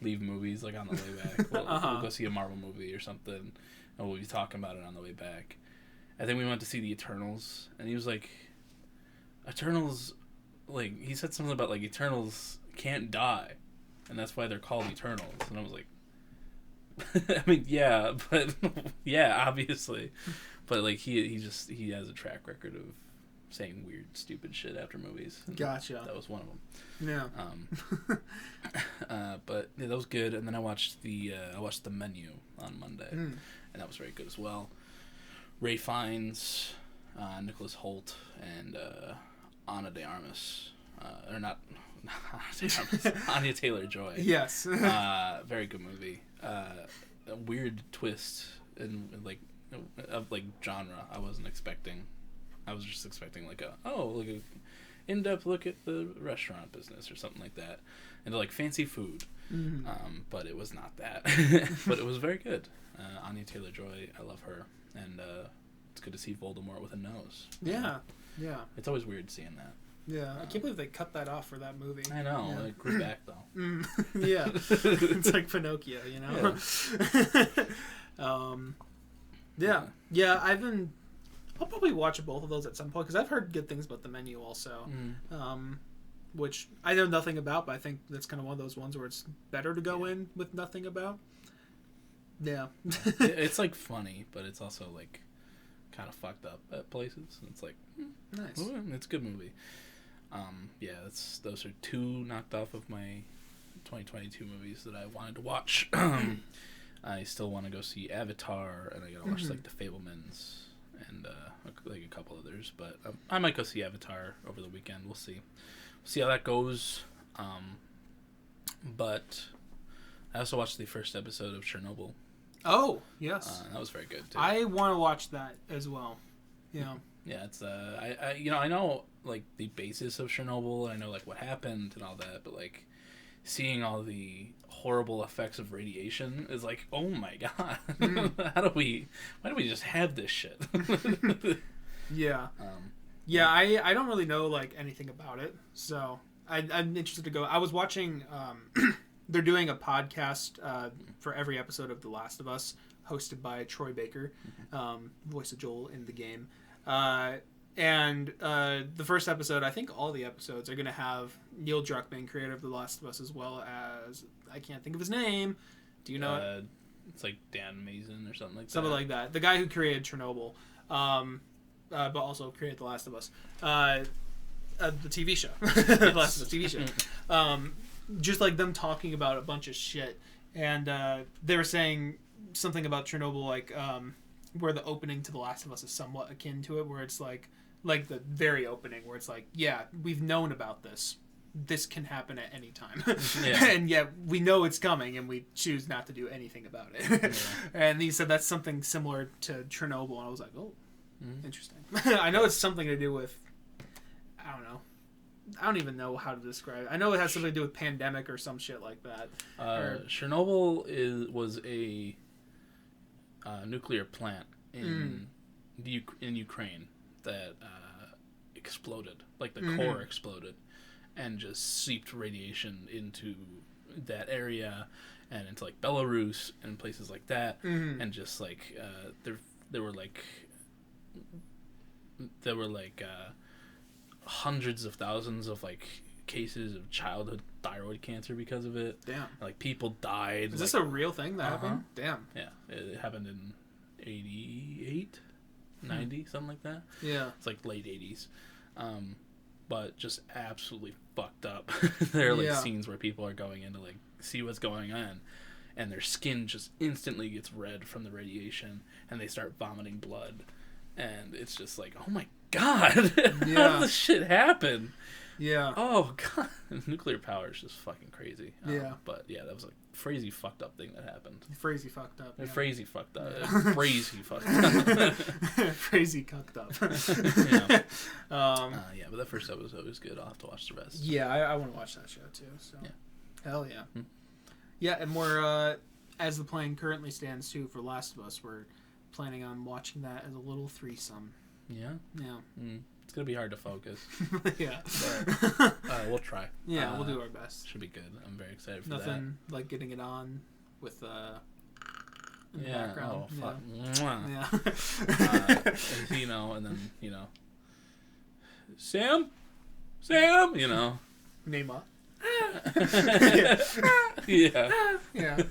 leave movies, like on the way back. We'll go see a Marvel movie or something, and we'll be talking about it on the way back. I think we went to see the Eternals, and he was like, Eternals, like, he said something about, like, Eternals can't die, and that's why they're called Eternals. And I was like, I mean, yeah, but, yeah, obviously. But, like, he has a track record of saying weird, stupid shit after movies.
Gotcha.
That was one of them.
Yeah.
But yeah, that was good. And then I watched the Menu on Monday, and that was very good as well. Ray Fiennes, Nicholas Hoult, and Ana de Armas, or not Ana de Armas, Anya Taylor-Joy.
Yes.
Very good movie. A weird twist in like genre. I wasn't expecting. I was just expecting like a in-depth look at the restaurant business or something like that, and like fancy food. But it was not that. But it was very good. Anya Taylor-Joy, I love her, and it's good to see Voldemort with a nose.
Yeah. Yeah.
It's always weird seeing that.
Yeah, I can't believe they cut that off for that movie.
I know.
Yeah.
It grew back though.
Yeah. It's like Pinocchio, you know. Yeah. Yeah. I'll probably watch both of those at some point because I've heard good things about The Menu also, which I know nothing about, but I think that's kind of one of those ones where it's better to go in with nothing about. Yeah.
It's like funny, but it's also like kind of fucked up at places. And it's like
nice.
It's a good movie. Yeah, those are two knocked off of my 2022 movies that I wanted to watch. I still want to go see Avatar, and I gotta watch like The Fabelmans and like a couple others. But I might go see Avatar over the weekend. We'll see how that goes. But I also watched the first episode of Chernobyl.
Oh yes,
that was very good too.
I want to watch that as well. Yeah.
Yeah, it's I know like the basis of Chernobyl, and I know like what happened and all that, but like seeing all the horrible effects of radiation is like, oh my god, why do we just have this shit?
Yeah. Yeah, I don't really know like anything about it, so I'm interested to go. I was watching. They're doing a podcast for every episode of The Last of Us, hosted by Troy Baker, voice of Joel in the game. And the first episode, I think all the episodes are going to have Neil Druckmann, creator of The Last of Us, as well as, I can't think of his name. Do you know it?
It's like Dan Mason or something like that.
Something like that. The guy who created Chernobyl, but also created The Last of Us. The TV show. The Last of Us TV show. Just like them talking about a bunch of shit. And they were saying something about Chernobyl, like where the opening to The Last of Us is somewhat akin to it, where it's like the very opening, where it's like, yeah, we've known about this. This can happen at any time. Yeah. And yet we know it's coming, and we choose not to do anything about it. Yeah. And he said that's something similar to Chernobyl, and I was like, oh, interesting. I know it's something to do with, I don't know. I don't even know how to describe it. I know it has something to do with pandemic or some shit like that.
Chernobyl was a nuclear plant in Ukraine that exploded. Like the core exploded and just seeped radiation into that area and into like Belarus and places like that. And just like there were hundreds of thousands of like cases of childhood thyroid cancer because of it. Damn. Like people died.
Is this a real thing that happened? Damn.
Yeah. It happened in 88, 90, something like that.
Yeah.
It's like late 80s. But just absolutely fucked up. There are like scenes where people are going in to like see what's going on, and their skin just instantly gets red from the radiation, and they start vomiting blood. And it's just like, oh my god!
Yeah.
How did this shit happen?
Yeah.
Oh god, nuclear power is just fucking crazy.
Yeah.
But yeah, that was a crazy fucked up thing that happened.
Crazy fucked up. Yeah.
Crazy fucked up.
Yeah.
Crazy fucked up.
Crazy cucked up.
Yeah, but that first episode was good. I'll have to watch the rest.
Yeah, I want to watch that show too. So.
Yeah.
Hell yeah. Yeah, and we're as the plan currently stands too for Last of Us, we're planning on watching that as a little threesome.
Yeah.
Yeah.
It's gonna be hard to focus.
Yeah.
But, we'll try.
Yeah, we'll do our best.
Should be good. I'm very excited for
Nothing like getting it on with in the
yeah.
background.
Oh fuck.
Yeah.
You know, and then Sam,
Neymar.
Yeah.
Yeah.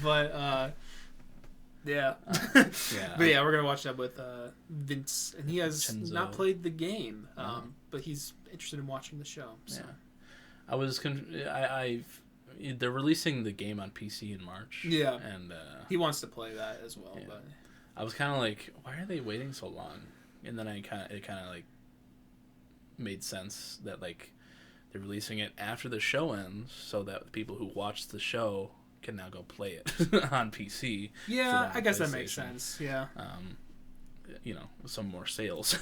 But yeah.
Yeah.
But yeah, we're gonna watch that with Vince, and he has
Vincenzo.
not played the game, but he's interested in watching the show. So.
Yeah. I was they're releasing the game on PC in March.
Yeah.
And
He wants to play that as well,
Yeah.
but
I was kind of like, why are they waiting so long? And then it kind of like made sense that like they're releasing it after the show ends, so that the people who watched the show can now go play it on PC.
yeah, I guess that makes sense. Yeah.
Some more sales.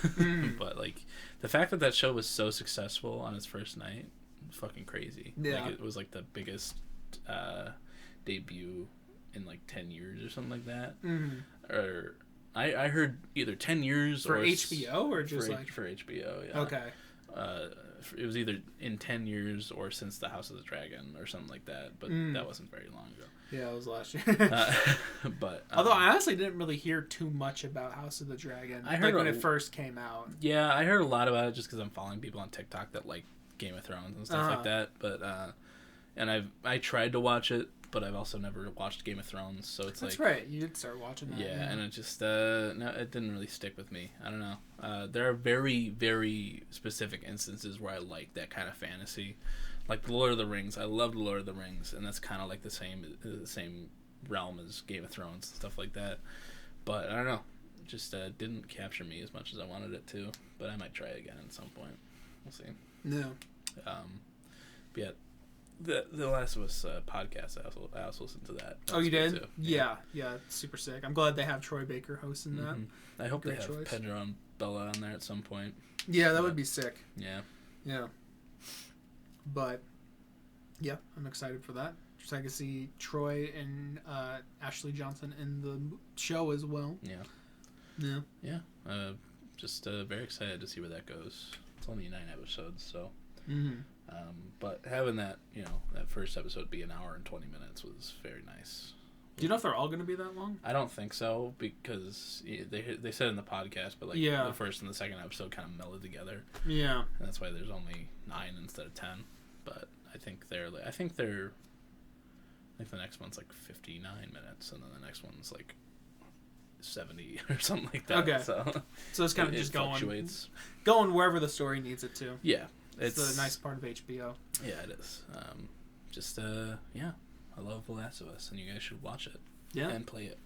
But like the fact that show was so successful on its first night, fucking crazy.
Yeah.
Like it was like the biggest debut in like 10 years or something like that. Or I heard either 10 years
For
or
HBO or just
for HBO. Yeah.
Okay.
It was either in 10 years or since the House of the Dragon or something like that, but that wasn't very long ago.
Yeah, it was last year.
But
although I honestly didn't really hear too much about House of the Dragon.
I heard
when it first came out.
Yeah, I heard a lot about it just because I'm following people on TikTok that like Game of Thrones and stuff like that. But and I tried to watch it, but I've also never watched Game of Thrones, so it's
That's
like
right. You did start watching that.
yeah, and it just no, it didn't really stick with me. I don't know. There are very, very specific instances where I like that kind of fantasy, like the Lord of the Rings. I love the Lord of the Rings, and that's kind of like the same realm as Game of Thrones and stuff like that. But I don't know, it just didn't capture me as much as I wanted it to. But I might try it again at some point. We'll see.
No.
But yeah. The Last of Us podcast, I also listened to that.
Oh, you did?
Too.
Yeah, it's super sick. I'm glad they have Troy Baker hosting that.
I hope
Great
they have
choice.
Pedro and Bella on there at some point.
Yeah, that would be sick.
Yeah.
Yeah. But, yeah, I'm excited for that. Just I can see Troy and Ashley Johnson in the show as well.
Yeah.
Yeah.
Yeah. Just very excited to see where that goes. It's only 9 episodes, so. But having that, that first episode be an hour and 20 minutes was very nice.
Do you know if they're all going to be that long?
I don't think so, because they said in the podcast, but like the first and the second episode kind of melded together.
Yeah.
And that's why there's only 9 instead of 10. But I think the next one's like 59 minutes, and then the next one's like 70 or something like that.
Okay. So it's kind of just going wherever the story needs it to.
Yeah.
It's the nice part of HBO.
Yeah, it is. I love The Last of Us, and you guys should watch it.
Yeah.
And play it.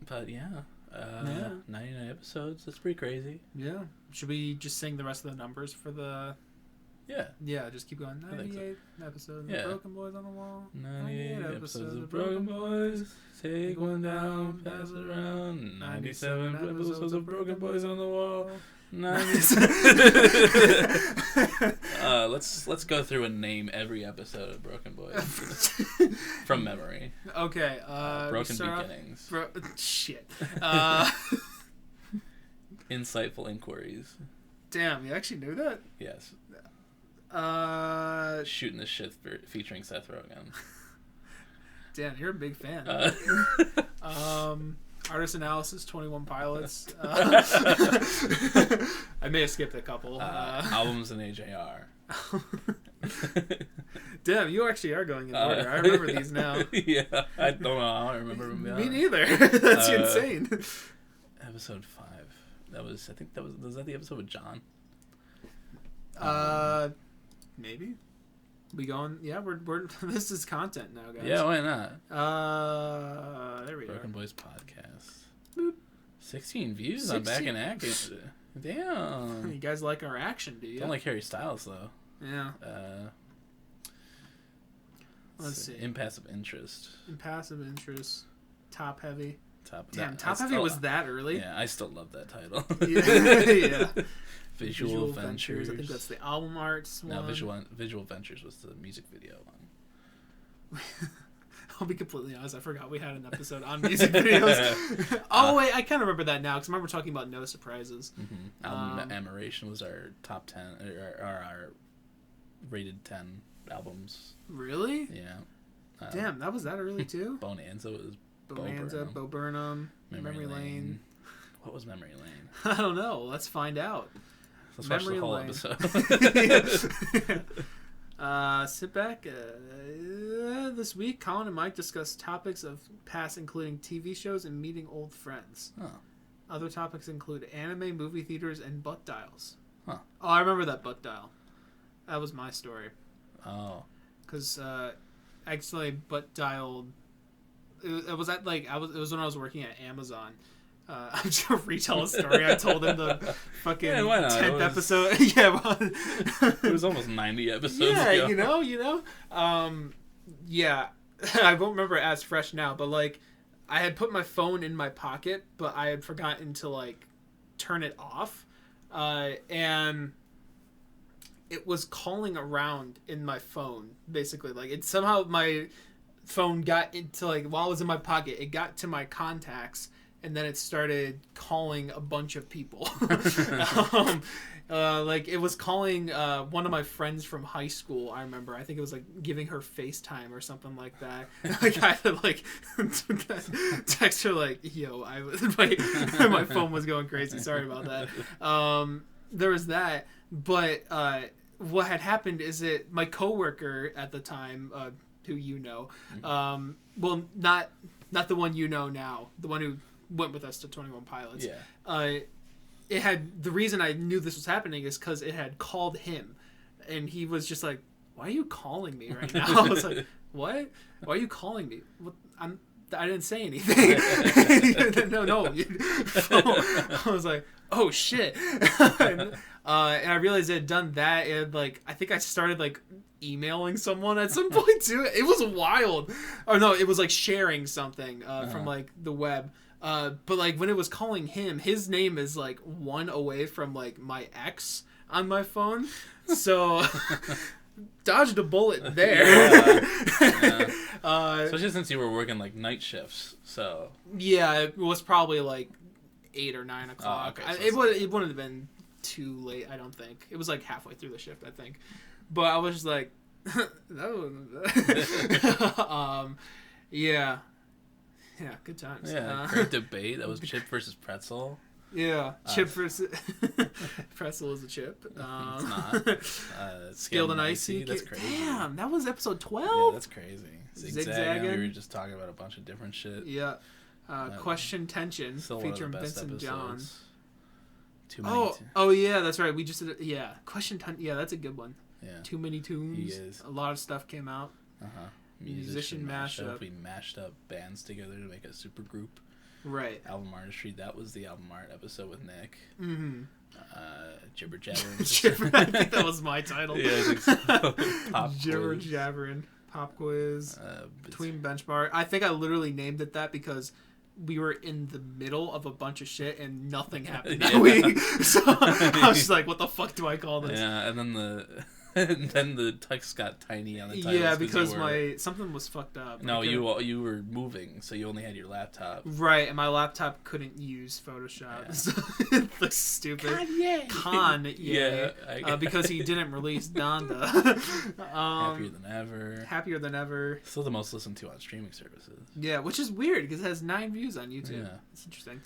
But yeah. 99 episodes. That's pretty crazy.
Yeah. Should we just sing the rest of the numbers for the...
Yeah.
Yeah, just keep going. 98 episodes of Broken Boys on the Wall.
98 episodes of Broken Boys. Take one down, pass it around. 97 episodes of Broken Boys on the Wall. Let's go through and name every episode of Broken Boys from memory.
Okay.
Broken Beginnings.
Shit.
Insightful Inquiries.
Damn, you actually knew that?
Yes. Shooting the Shit featuring Seth Rogen.
Damn, you're a big fan. Artist Analysis, 21 Pilots. I may have skipped a couple.
Albums in AJR.
Damn, you actually are going in order. I remember these now.
Yeah, I don't know. I don't remember them.
Me neither. That's insane.
Episode 5. Was that the episode with John?
Maybe. We going? Yeah, we're. This is content now, guys.
Yeah, why not?
There we go.
Broken Boys podcast.
Boop.
16 views on Back in Action. Damn.
You guys like our action, do you?
Don't like Harry Styles, though.
Yeah. Let's see.
Impassive interest.
Impassive interest. Top heavy.
Top
heavy was that early?
Yeah, I still love that title.
Yeah.
Visual Ventures.
I think that's the album arts one.
No, Visual Ventures was the music video one.
I'll be completely honest. I forgot we had an episode on music videos. Wait, I kind of remember that now because I remember talking about No Surprises.
Mm-hmm. Album Admiration was our top 10 or our rated 10 albums.
Really?
Yeah.
Damn, that was that early too.
Bonanza was
Bo Burnham, Memory Lane.
What was Memory Lane?
I don't know. Let's find out.
Let's watch the whole episode.
Sit back. This week, Colin and Mike discuss topics of past, including TV shows and meeting old friends.
Huh. Other
topics include anime, movie theaters, and butt dials.
Huh.
Oh, I remember that butt dial. That was my story.
Oh.
Because actually butt dialed. It was at it was when I was working at Amazon. I'm just gonna retell a story I told in the fucking 10th episode.
It was almost 90 episodes ago.
Yeah, yeah. I won't remember it as fresh now, but I had put my phone in my pocket, but I had forgotten to turn it off, and it was calling around in my phone. Basically, it somehow my phone got into while I was in my pocket, it got to my contacts. And then it started calling a bunch of people. It was calling one of my friends from high school. I remember. I think it was giving her FaceTime or something like that. I had to text her "Yo, my phone was going crazy. Sorry about that." There was that, but what had happened is that my coworker at the time, who you know, well, not the one you know now, the one who went with us to 21 Pilots.
Yeah.
It had the reason I knew this was happening is because it had called him, and he was just like, "Why are you calling me right now?" I was like, "What? Why are you calling me? What? I didn't say anything." No. I was like, "Oh shit!" And I realized it had done that. And I think I started emailing someone at some point too. It was wild. Or no, it was sharing something from the web. But when it was calling him, his name is one away from my ex on my phone, so dodged a bullet there.
Yeah. Especially since you were working night shifts, so
yeah, it was probably 8 or 9 o'clock.
Oh, okay,
It wouldn't have been too late. I don't think it was halfway through the shift. I think, but I was just yeah. Yeah, good times.
Yeah, great debate. That was chip versus pretzel.
Yeah, chip versus pretzel is a chip.
It's not.
Scaled and icy.
That's crazy.
Damn, that was episode 12.
Yeah, that's crazy.
Zigzagging.
We were just talking about a bunch of different shit.
Yeah. Question tension featuring Vincent John. Oh yeah, that's right. We just did it. Yeah, question tension. Yeah, that's a good one.
Yeah.
Too many tunes.
He is.
A lot of stuff came out. Musician mashup.
We mashed up bands together to make a super group.
Right.
Album artistry. That was the album art episode with Nick.
Mm-hmm.
Jibber jabbering.
I think that was my title.
Yeah, I think so. Pop
Jibber
quiz.
jabbering. Pop quiz. Between benchmark. I think I literally named it that because we were in the middle of a bunch of shit and nothing happened that week. So I was just what the fuck do I call this?
Yeah, and then the text got tiny on the title.
Yeah, because something was fucked up.
No, you were moving, so you only had your laptop.
Right, and my laptop couldn't use Photoshop.
Yeah.
So it looks stupid. Kanye.
Yeah.
Because he didn't release Donda. Happier than ever.
Still the most listened to on streaming services.
Yeah, which is weird because it has 9 views on YouTube.
Yeah.
It's interesting.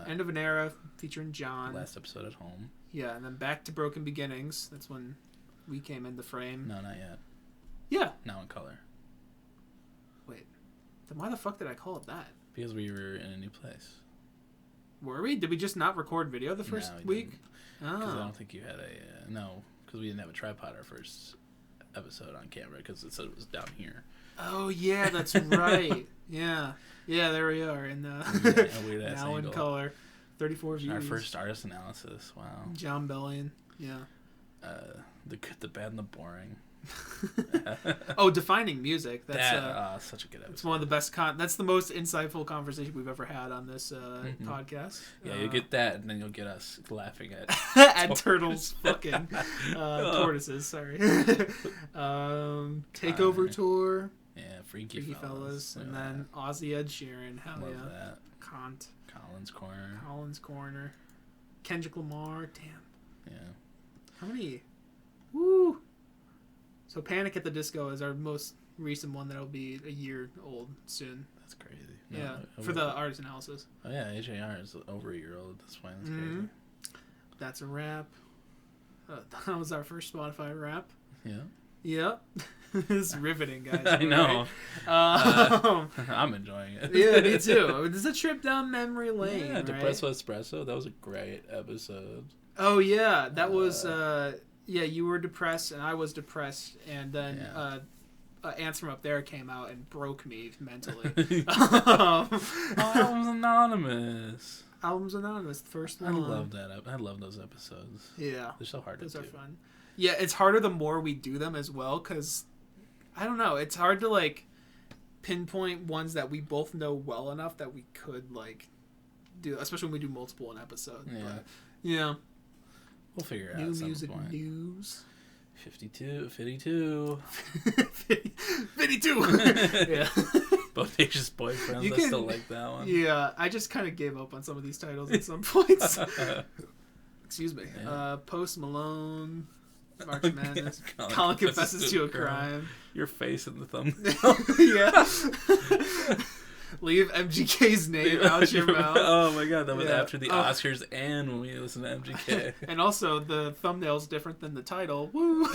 End of an Era featuring John.
Last episode at home.
Yeah, and then Back to Broken Beginnings. That's when we came in the frame.
No, not yet.
Yeah.
Now in color.
Wait. Then why the fuck did I call it that?
Because we were in a new place.
Were we? Did we just not record video the first week?
Because I don't think you had a... no, because we didn't have a tripod our first episode on camera because it said it was down here.
Oh, yeah, that's right. Yeah. Yeah, there we are. In
weird-ass
now
angle.
in color. 34 views.
Our first artist analysis. Wow.
John Bellion. Yeah.
The good, the bad, and the boring.
Oh, defining music. That's
such a good episode.
It's one of the best. That's the most insightful conversation we've ever had on this podcast.
Yeah, you'll get that, and then you'll get us laughing at
at turtles, fucking tortoises. Sorry. Takeover tour.
Yeah, Freaky Fellas.
And then Ozzy Ed Sheeran. Hell
Love
yeah.
that. Colin's Corner.
Kendrick Lamar. Damn.
Yeah.
How many? Woo. So Panic at the Disco is our most recent one that'll be a year old soon.
That's crazy.
Yeah, for the artist analysis.
Oh yeah, AJR is over a year old at this point. That's crazy.
That's a wrap. That was our first Spotify wrap.
Yeah.
Yep. It's riveting, guys.
I know.
Right?
I'm enjoying it.
Yeah, me too. It's a trip down memory lane.
Yeah,
right?
Depresso Espresso. That was a great episode.
Oh yeah, that was. Yeah, you were depressed and I was depressed, and then Ants from Up There came out and broke me mentally.
Albums Anonymous.
Albums Anonymous, the first one.
I love that. I love those episodes.
Yeah,
they're so hard to do.
Those are fun. Yeah, it's harder the more we do them as well, because I don't know. It's hard to like pinpoint ones that we both know well enough that we could like do, especially when we do multiple in episode.
Yeah.
But, yeah.
We'll figure it out.
New
at some
music
point.
news.
52.
52. Yeah.
Bodacious Boyfriends. I still like that one.
Yeah, I just kind of gave up on some of these titles at some points. Excuse me.
Yeah.
Post Malone. March Madness. Colin confesses to a crime.
Your face in the thumbnail.
Yeah. Leave MGK's name out your mouth.
Oh my god, that was after the Oscars and when we listened to MGK.
And also, the thumbnail's different than the title. Woo!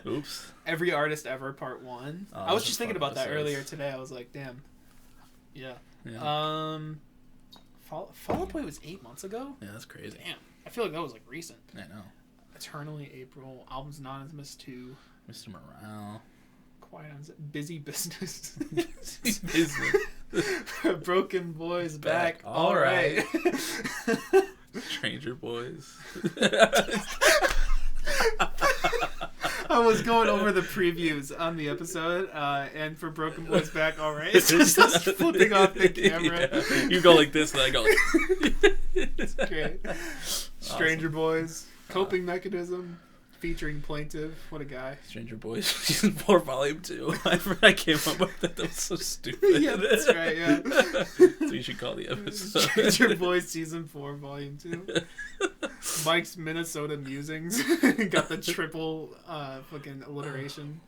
Oops.
Every Artist Ever, Part 1. I was just thinking about that earlier today. I was like, damn. Yeah. Fall Out Boy was 8 months ago?
Yeah, that's crazy.
Damn. I feel like that was like recent.
I know.
Eternally April. Albums Anonymous 2.
Mr. Morale.
Quiet on Busy Business.
Busy Business.
Broken Boys back. All right.
Stranger Boys.
I was going over the previews on the episode, and for Broken Boys back, all right. It's just us flipping off the camera.
Yeah. You go like this, and I go like...
It's great. Stranger Boys. Coping Mechanism. Featuring Plaintiff. What a guy.
Stranger Boys Season 4 Volume 2. I came up with that. That was so stupid.
Yeah, that's right, yeah.
So you should call the episode.
Stranger Boys Season 4 Volume 2. Mike's Minnesota Musings. Got the triple fucking alliteration.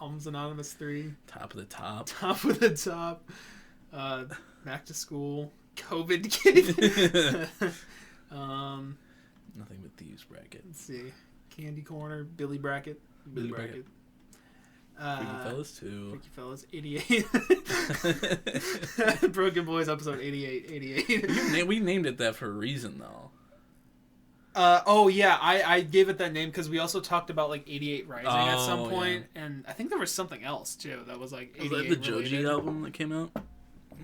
Albums Anonymous 3.
Top of the top.
Top of the top. Back to School. COVID Kid.
Nothing but thieves bracket.
Let's see. Candy Corner, Billy Bracket.
Billy Bracket. Freaky Fellas 2.
Freaky Fellas 88. Broken Boys episode 88.
We named it that for a reason, though.
Oh, yeah. I gave it that name because we also talked about like 88 Rising at some point. Yeah. And I think there was something else, too, that was like 88
Was that the Joji album that came out?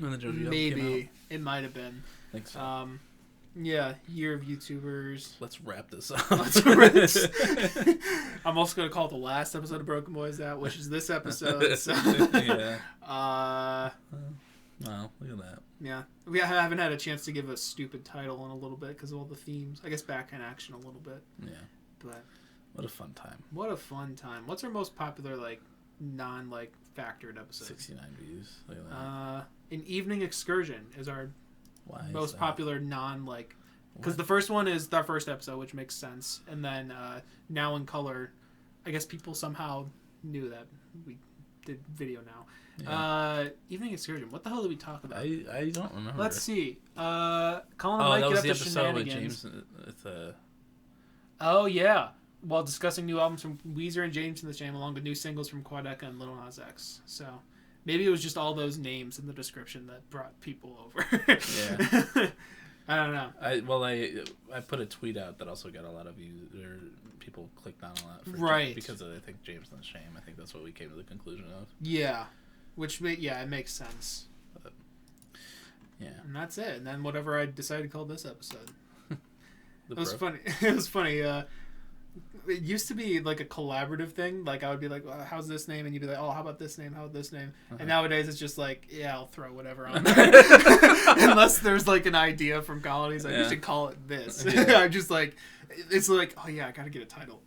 When the Joji
Maybe.
album came out?
It might have been.
I think so.
Yeah, Year of YouTubers.
Let's wrap this up.
I'm also going to call it the last episode of Broken Boys that, which is this episode. So.
Yeah. Wow, look at that.
Yeah. We haven't had a chance to give a stupid title in a little bit because of all the themes. I guess back in action a little bit.
Yeah.
But
what a fun time.
What a fun time. What's our most popular, like, factored episode?
69 views. Look at that.
An Evening Excursion is our... most popular because the first one is our first episode, which makes sense, and then Now in Color, I guess people somehow knew that we did video now. Yeah. Evening Excursion, what the hell did we talk about?
I don't remember.
Let's see. Colin and Mike
that was
get up
the
to
episode with
shenanigans.
James.
Oh yeah, while discussing new albums from Weezer and James in the Jam, along with new singles from Quadeca and Lil Nas X. So. Maybe it was just all those names in the description that brought people over.
Yeah.
I don't know.
I put a tweet out that also got a lot of views, or people clicked on a lot.
Right.
Because of, I think, James and the Shame. I think that's what we came to the conclusion of.
Yeah. It makes sense.
Yeah.
And that's it. And then whatever I decided to call this episode.
It
was funny. It was funny. It used to be like a collaborative thing. Like I would be like, well, "How's this name?" And you'd be like, "Oh, how about this name? How about this name?" And nowadays it's just like, "Yeah, I'll throw whatever on there." Unless there's like an idea from Colin. He's like, "We should call it this."
Yeah.
I'm just like, it's like, "Oh yeah, I gotta get a title."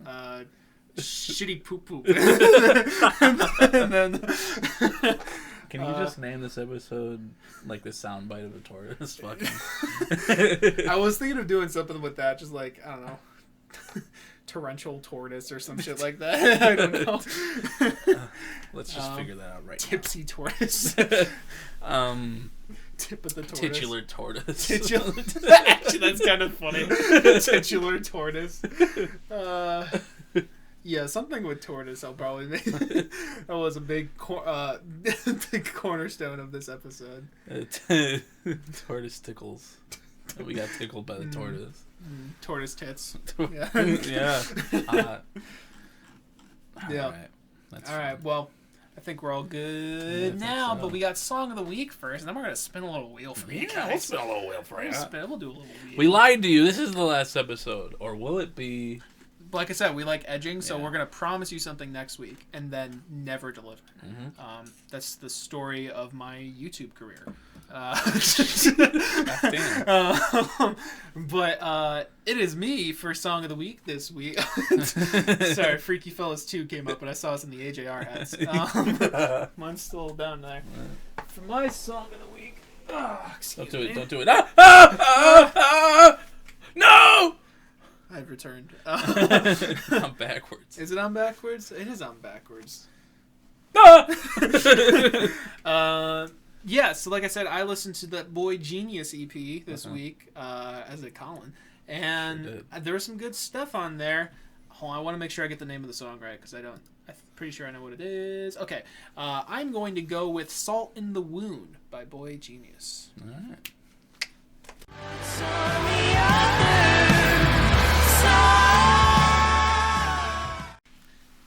Shitty poop poop. And then.
Can you just name this episode like the soundbite of a tortoise? Fucking.
I was thinking of doing something with that, just like, I don't know, torrential tortoise or some shit like that. I don't know.
Let's just figure that out right
Tipsy tortoise.
now.
Tip of the tortoise.
Titular tortoise.
Actually, that's kind of funny. Titular tortoise. Yeah, something with tortoise I'll probably make. That was a big big cornerstone of this episode.
Tortoise tickles. We got tickled by the tortoise.
Tortoise tits.
Yeah.
Yeah. Yeah.
All right. That's
all right.
fine.
Well, I think we're all good now,
so.
but we got Song of the Week first, and then we're going to spin a little wheel for you
Yeah, we'll
guys.
spin a little wheel for you.
We'll do a little wheel.
We lied to you. This is the last episode. Or will it be?
Like I said, we like edging, so
Yeah.
we're going to promise you something next week and then never deliver.
Mm-hmm.
That's the story of my YouTube career. But it is me for Song of the Week this week. Sorry, Freaky Fellas 2 came up, but I saw us in the AJR hats. Mine's still down there. For my Song of the Week. Excuse me.
Don't do it. No!
I've returned.
I'm backwards.
Is it on backwards? It is on backwards. Yeah, so like I said, I listened to that Boygenius EP this week, as a Colin, and
Sure
there was some good stuff on there. Hold on, I want to make sure I get the name of the song right, because I'm pretty sure I know what it is. Okay, I'm going to go with Salt in the Wound by Boygenius.
All right.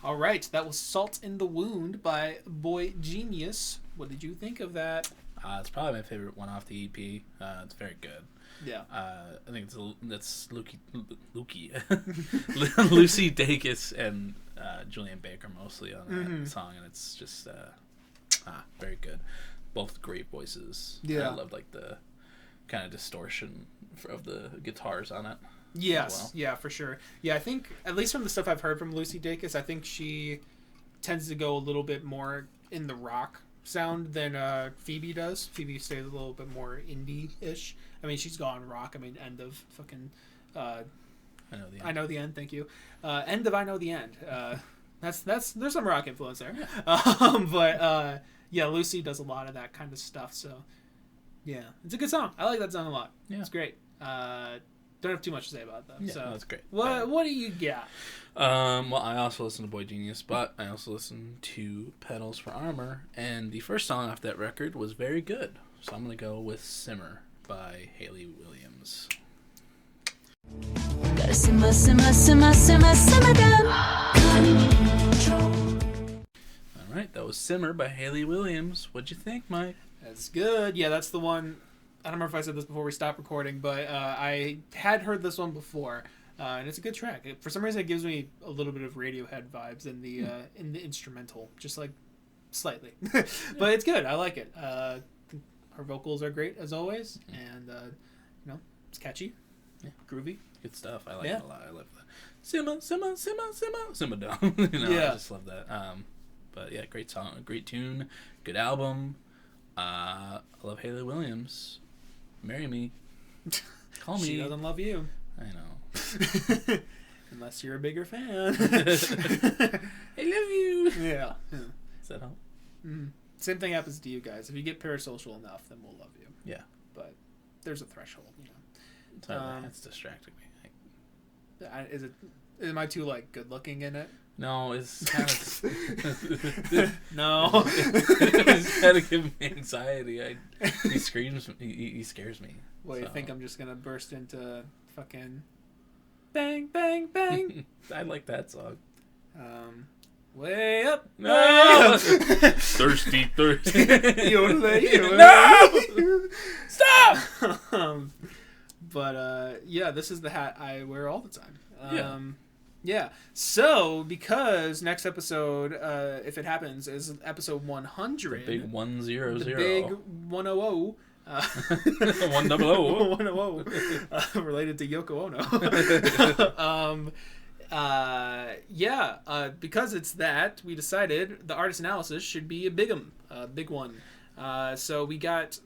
All right, that was Salt in the Wound by Boygenius. What did you think of that?
It's probably my favorite one off the EP. It's very good.
Yeah.
I think that's Lucy Dacus and Julian Baker mostly on that song, and it's just very good. Both great voices.
Yeah.
I love like the kind of distortion of the guitars on it.
Yes,
well.
yeah, for sure. Yeah, I think, at least from the stuff I've heard from Lucy Dacus, I think she tends to go a little bit more in the rock sound than Phoebe does. Phoebe stays a little bit more indie-ish. I mean, she's gone rock. I mean, end of fucking... I Know the End, thank you. End of I Know the End. There's some rock influence there. But, yeah, Lucy does a lot of that kind of stuff, so... Yeah, it's a good song. I like that song a lot. Yeah. It's great. Don't have too much to say about them.
Yeah,
so
that's great.
What do you got?
Well, I also listen to Boygenius, but I also listen to Pedals for Armor, and the first song off that record was very good. So I'm going to go with Simmer by Hayley Williams.
Gotta simmer, simmer, simmer, simmer, simmer down.
All right, that was Simmer by Hayley Williams. What'd you think, Mike?
That's good. Yeah, that's the one. I don't remember if I said this before we stopped recording, but I had heard this one before, and it's a good track. For some reason, it gives me a little bit of Radiohead vibes in the instrumental, just like slightly. But it's good. I like it. Her vocals are great as always, and it's catchy, groovy.
Good stuff. I like it a lot. I love that. Simmer, simmer, simmer, simmer, simmer down. I just love that. But yeah, great song, great tune, good album. I love Hayley Williams. Marry me. Call me.
She doesn't love you.
I know.
Unless you're a bigger fan.
I love you.
Yeah.
Is that all?
Mm-hmm. Same thing happens to you guys. If you get parasocial enough, then we'll love you.
Yeah.
But there's a threshold,
Sorry, that's distracting me.
Am I too good looking in it?
No, it's kind of...
No.
It's kind of giving me anxiety. He screams. He scares me.
Well, you think I'm just going to burst into fucking bang, bang, bang?
I like that song.
Way up.
No. Thirsty.
Yodelay.
No. Stop.
But yeah, this is the hat I wear all the time.
Yeah.
Yeah. So, because next episode, if it happens, is episode 100.
The big 100.
The big 100.
100.
100. Related to Yoko Ono. Because it's that, we decided the artist analysis should be a big one. So we got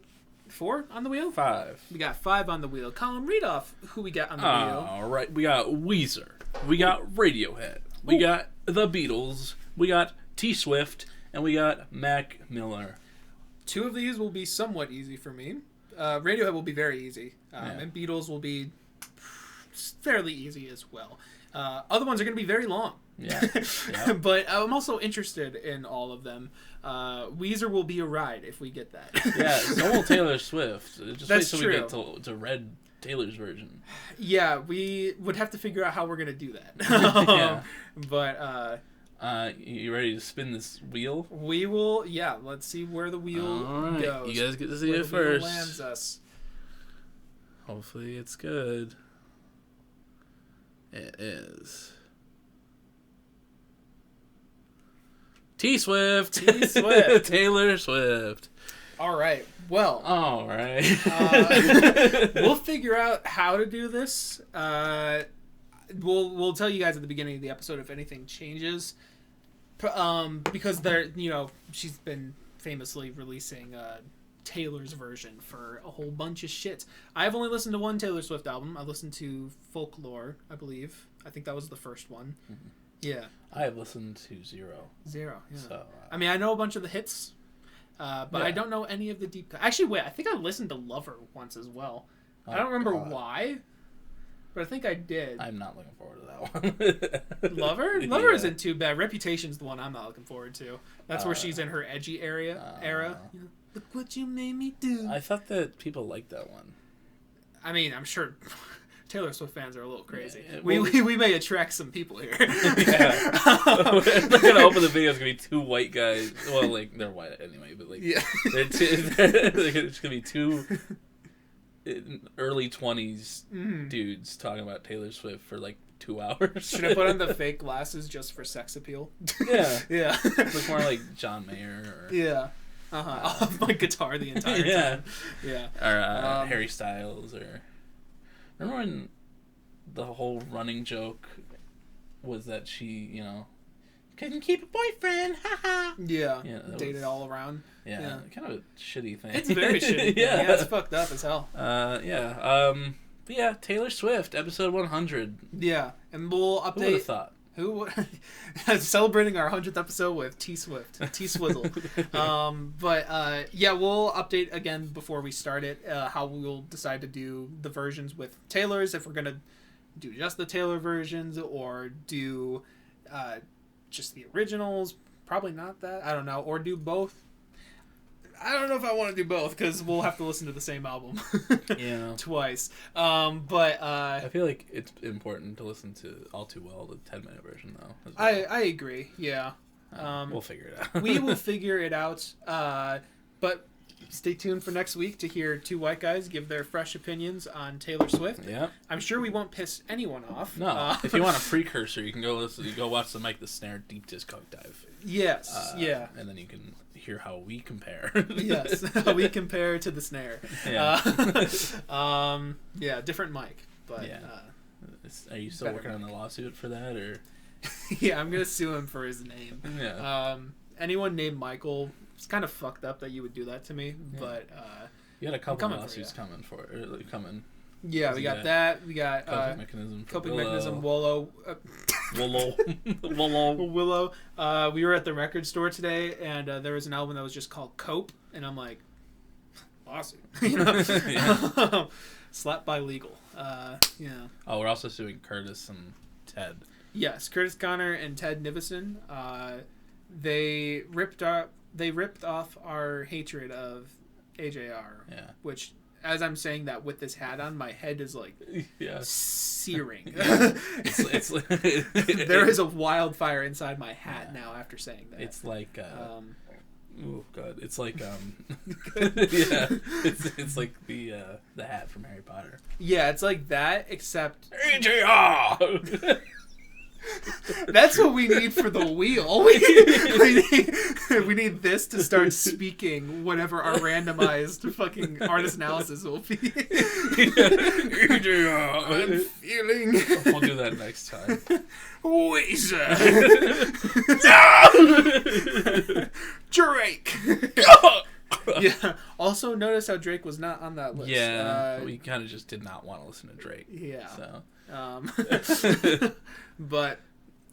4 on the wheel?
5.
We got 5 on the wheel. Colin, read off who we got on the wheel.
All right, we got Weezer, we got Radiohead, we got the Beatles, we got T Swift, and we got Mac Miller.
2 of these will be somewhat easy for me. Radiohead will be very easy, and Beatles will be fairly easy as well. Other ones are going to be very long.
Yeah.
But I'm also interested in all of them. Weezer will be a ride if we get that.
Yeah, so will Taylor Swift. Just
That's
wait till
true.
we get to read Taylor's version.
Yeah, we would have to figure out how we're going to do that.
Yeah.
But
you ready to spin this wheel?
we will, let's see where the wheel
All right,
goes.
you guys get to see
Where
it
the wheel
first.
lands us.
Hopefully it's good. It is. T Swift.
T Swift.
Taylor Swift.
All right. Well,
All right.
we'll figure out how to do this. We'll tell you guys at the beginning of the episode if anything changes, because she's been famously releasing Taylor's version for a whole bunch of shit. I've only listened to one Taylor Swift album. I listened to Folklore, I believe. I think that was the first one.
Mm-hmm.
Yeah.
I have listened to 0.
0. Yeah.
So,
I mean, I know a bunch of the hits, but I don't know any of the deep. Actually, wait. I think I listened to Lover once as well. I don't remember why, but I think I did.
I'm not looking forward to that one.
Lover? Lover isn't too bad. Reputation's the one I'm not looking forward to. That's where she's in her edgy era. You know, look what you made me do.
I thought that people liked that one.
I mean, I'm sure Taylor Swift fans are a little crazy.
Yeah,
we may attract some people here.
Yeah. We're gonna open the video. It's gonna be 2 white guys. Well, like they're white anyway, but like it's gonna be 2 early 20s dudes talking about Taylor Swift for like 2 hours.
Should I put on the fake glasses just for sex appeal?
Yeah.
Yeah.
Look more like John Mayer or
yeah. Off my guitar the entire time. Yeah.
Or Harry Styles or. Remember when the whole running joke was that she, couldn't keep a boyfriend, haha.
Yeah. Dated
was,
all around.
Yeah, kind of a shitty thing.
It's very shitty. Yeah, it's fucked up as hell.
But yeah, Taylor Swift, episode 100.
Yeah, and we'll update.
Who would have thought?
Celebrating our 100th episode with T Swift, T Swizzle. We'll update again before we start it how we'll decide to do the versions with Taylor's, if we're gonna do just the Taylor versions or do just the originals. Probably not that. I don't know, or do both. I don't know if I want to do both because we'll have to listen to the same album twice.
I feel like it's important to listen to All Too Well, the 10-minute version, though. As well.
I agree. Yeah.
We'll figure it out.
We will figure it out. But stay tuned for next week to hear 2 white guys give their fresh opinions on Taylor Swift.
Yeah.
I'm sure we won't piss anyone off.
No. If you want a precursor, you can go watch the Mike the Snare Deep Discog Dive.
Yes. Yeah.
And then you can hear how we compare.
Yes. How we compare to the Snare.
Yeah.
Different mic. But
yeah. Are you still working on the lawsuit for that, or?
Yeah, I'm gonna sue him for his name.
Yeah.
Anyone named Michael, it's kind of fucked up that you would do that to me, but
you got a couple lawsuits coming.
Yeah, we got that. We got
coping mechanism.
Willow. Willow. We were at the record store today, and there was an album that was just called Cope, and I'm like, lawsuit, slapped by legal.
Oh, we're also suing Curtis and Ted.
Yes, Curtis Connor and Ted Nivison. They ripped off our hatred of AJR, which as I'm saying that with this hat on, my head is like searing.
It's
There is a wildfire inside my hat now after saying that.
It's like oh god, it's like it's like the hat from Harry Potter.
Yeah, it's like that, except
AJR.
that's what we need for the wheel. We need this to start speaking whatever our randomized fucking artist analysis will be.
AJR.
I'm feeling.
We'll do that next time.
Weezer. Drake. Yeah. Also, notice how Drake was not on that list.
Yeah, we kind of just did not want to listen to Drake.
Yeah.
So.
But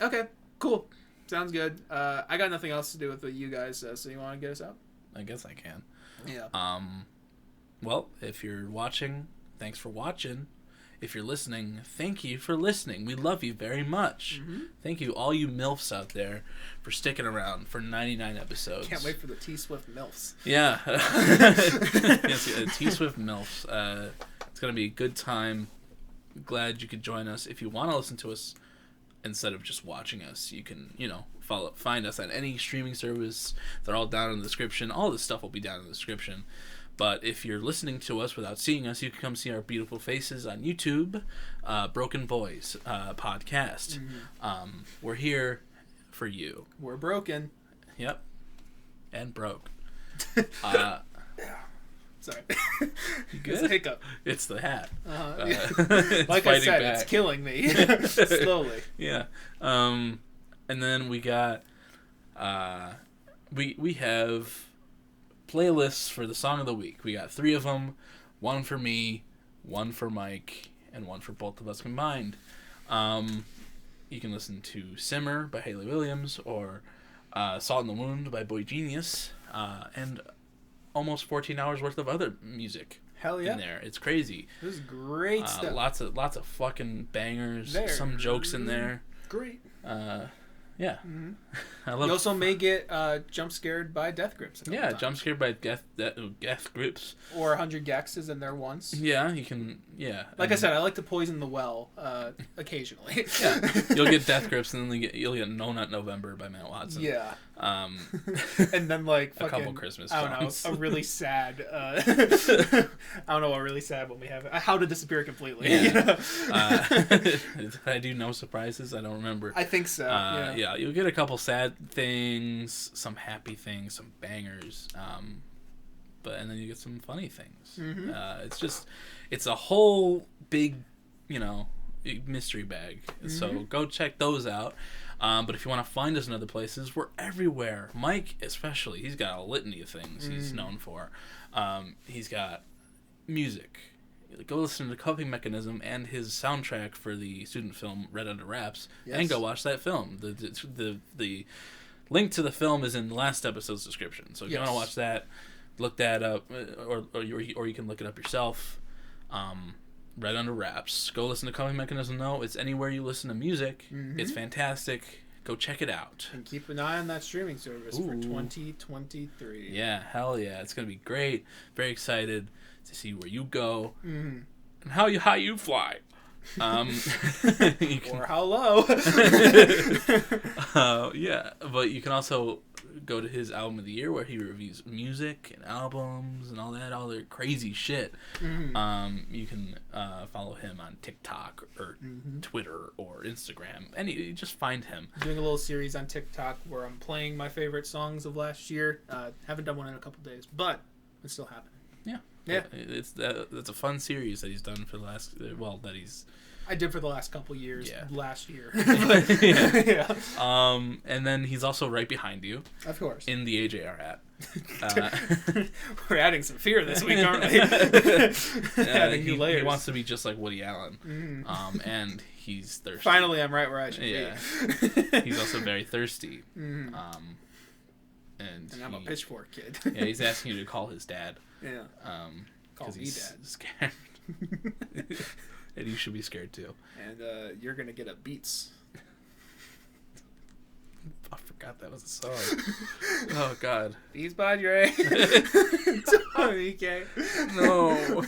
okay, cool, sounds good. I got nothing else to do with you guys, so you want to get us out?
I guess I can.
Yeah.
Well, if you're watching, thanks for watching. If you're listening, thank you for listening. We love you very much. Mm-hmm. Thank you, all you MILFs out there, for sticking around for 99 episodes.
Can't wait for the T-Swift MILFs.
Yeah. Yes, T-Swift MILFs. It's going to be a good time. Glad you could join us. If you want to listen to us instead of just watching us, you can, find us at any streaming service. They're all down in the description. All this stuff will be down in the description. But if you're listening to us without seeing us, you can come see our beautiful faces on YouTube. BrokeN Boys podcast. Mm-hmm. We're here for you.
We're broken.
Yep. And broke.
Sorry.
You good?
It's a hiccup.
It's the hat.
Like I said, it's killing me. Slowly.
Yeah. And then we got... we have playlists for the song of the week. We got 3 of them. 1 for me, 1 for Mike, and 1 for both of us combined. You can listen to Simmer by Haley Williams or Salt in the Wound by Boygenius, and almost 14 hours worth of other music.
Hell yeah.
In there. It's crazy.
This is great stuff.
Lots of fucking bangers.
There.
Some jokes in there.
Great.
Yeah.
Mm-hmm.
I love.
You also may get jump scared by death grips.
Yeah, times. Jump scared by death grips.
Or 100 Gaxes in there once.
Yeah, you can. Yeah.
Like I said, I like to poison the well occasionally.
Yeah, you'll get death grips, and then you'll get No Nut November by Matt Watson.
Yeah. And then like fucking,
a couple Christmas
songs.
songs.
A really sad. I don't know, a really sad one we have. How to Disappear Completely.
Yeah. I do No Surprises. I don't remember.
I think so.
Yeah, you'll get a couple sad things, some happy things, some bangers, and then you get some funny things. Mm-hmm. It's a whole big, mystery bag. Mm-hmm. So go check those out. But if you want to find us in other places, we're everywhere. Mike, especially, he's got a litany of things he's known for. He's got music. Go listen to Coping Mechanism and his soundtrack for the student film Red Under Wraps, and go watch that film. The link to the film is in last episode's description. So if you want to watch that, look that up, or you can look it up yourself. Red Under Wraps. Go listen to Coping Mechanism. No, it's anywhere you listen to music. Mm-hmm. It's fantastic. Go check it out.
And keep an eye on that streaming service for 2023.
Yeah, hell yeah. It's going to be great. Very excited to see where you go and how you fly.
Or how low.
Yeah, but you can also go to his album of the year where he reviews music and albums and all their crazy shit. Mm-hmm. You can follow him on TikTok or Twitter or Instagram. You just find him.
Doing a little series on TikTok where I'm playing my favorite songs of last year. Haven't done one in a couple days, but it's still happening. Yeah.
It's a fun series that he's done for the last.
I did for the last couple years.
Yeah.
Last year.
Yeah. And then he's also right behind you.
Of course.
In the AJR hat.
We're adding some fear this week, aren't we? Adding new layers.
He wants to be just like Woody Allen. And he's thirsty.
Finally, I'm right where I should
be. He's also very thirsty. And
I'm a pitchfork kid.
Yeah, he's asking you to call his dad.
Yeah.
Because he's dad. Scared. And you should be scared too.
And you're gonna get a Beats.
I forgot. forgot that was a song. Oh God.
Peace, Padre. Tommy.
No.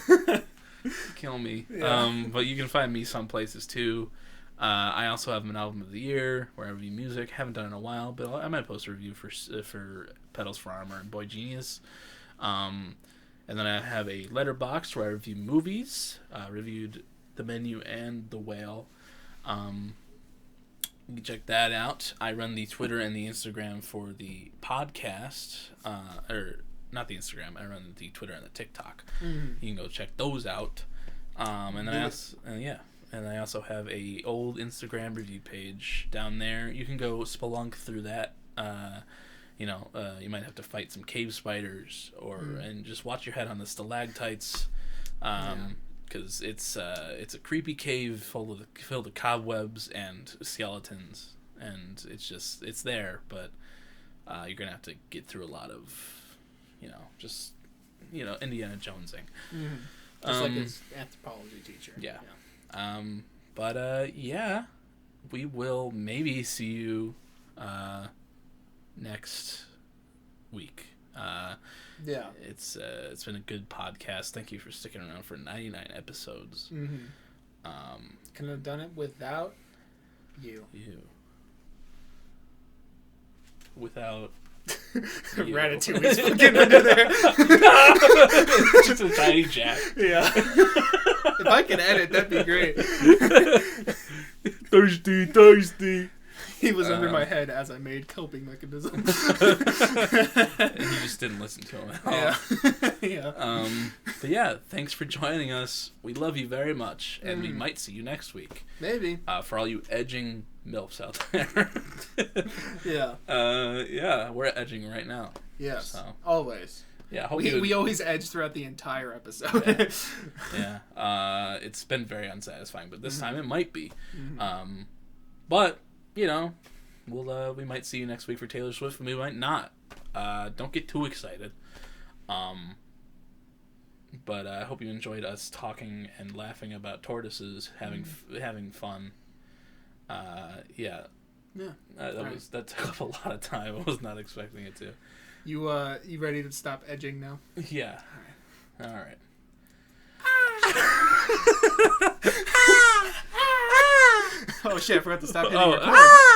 Kill me.
Yeah.
But you can find me some places too. I also have an album of the year where I review music. Haven't done it in a while, but I might post a review for Pedals for Armor and Boygenius. And then I have a letterbox where I review movies. Reviewed The Menu and The Whale. You can check that out. I run the Twitter and the Instagram for the podcast. Or not the Instagram. I run the Twitter and the TikTok.
Mm-hmm.
You can go check those out. And I also have a old Instagram review page down there. You can go spelunk through that. You might have to fight some cave spiders and just watch your head on the stalactites. Because it's a creepy cave filled with cobwebs and skeletons, and it's there, but you're gonna have to get through a lot of, Indiana Jonesing.
Mm-hmm. Just like his anthropology teacher.
Yeah. We will maybe see you next week.
Yeah.
It's been a good podcast. Thank you for sticking around for 99 episodes.
Mm-hmm. Couldn't have done it without you.
Without
Ratatouille's fucking under there.
Just a tiny jack.
Yeah. If I could edit, that'd be great.
Thirsty.
He was under my head as I made coping mechanisms.
You just didn't listen to him at all.
Yeah.
But yeah, thanks for joining us. We love you very much, and we might see you next week.
Maybe.
For all you edging MILFs out there.
Yeah.
We're edging right now.
Yes.
So.
Always.
Yeah,
we always edge throughout the entire episode.
Yeah. It's been very unsatisfying, but this time it might be.
Mm-hmm.
But we might see you next week for Taylor Swift, and we might not. Don't get too excited. But I hope you enjoyed us talking and laughing about tortoises, having fun. That took up a lot of time. I was not expecting it to.
You ready to stop edging now?
Yeah. All right.
Oh shit! I forgot to stop hitting record.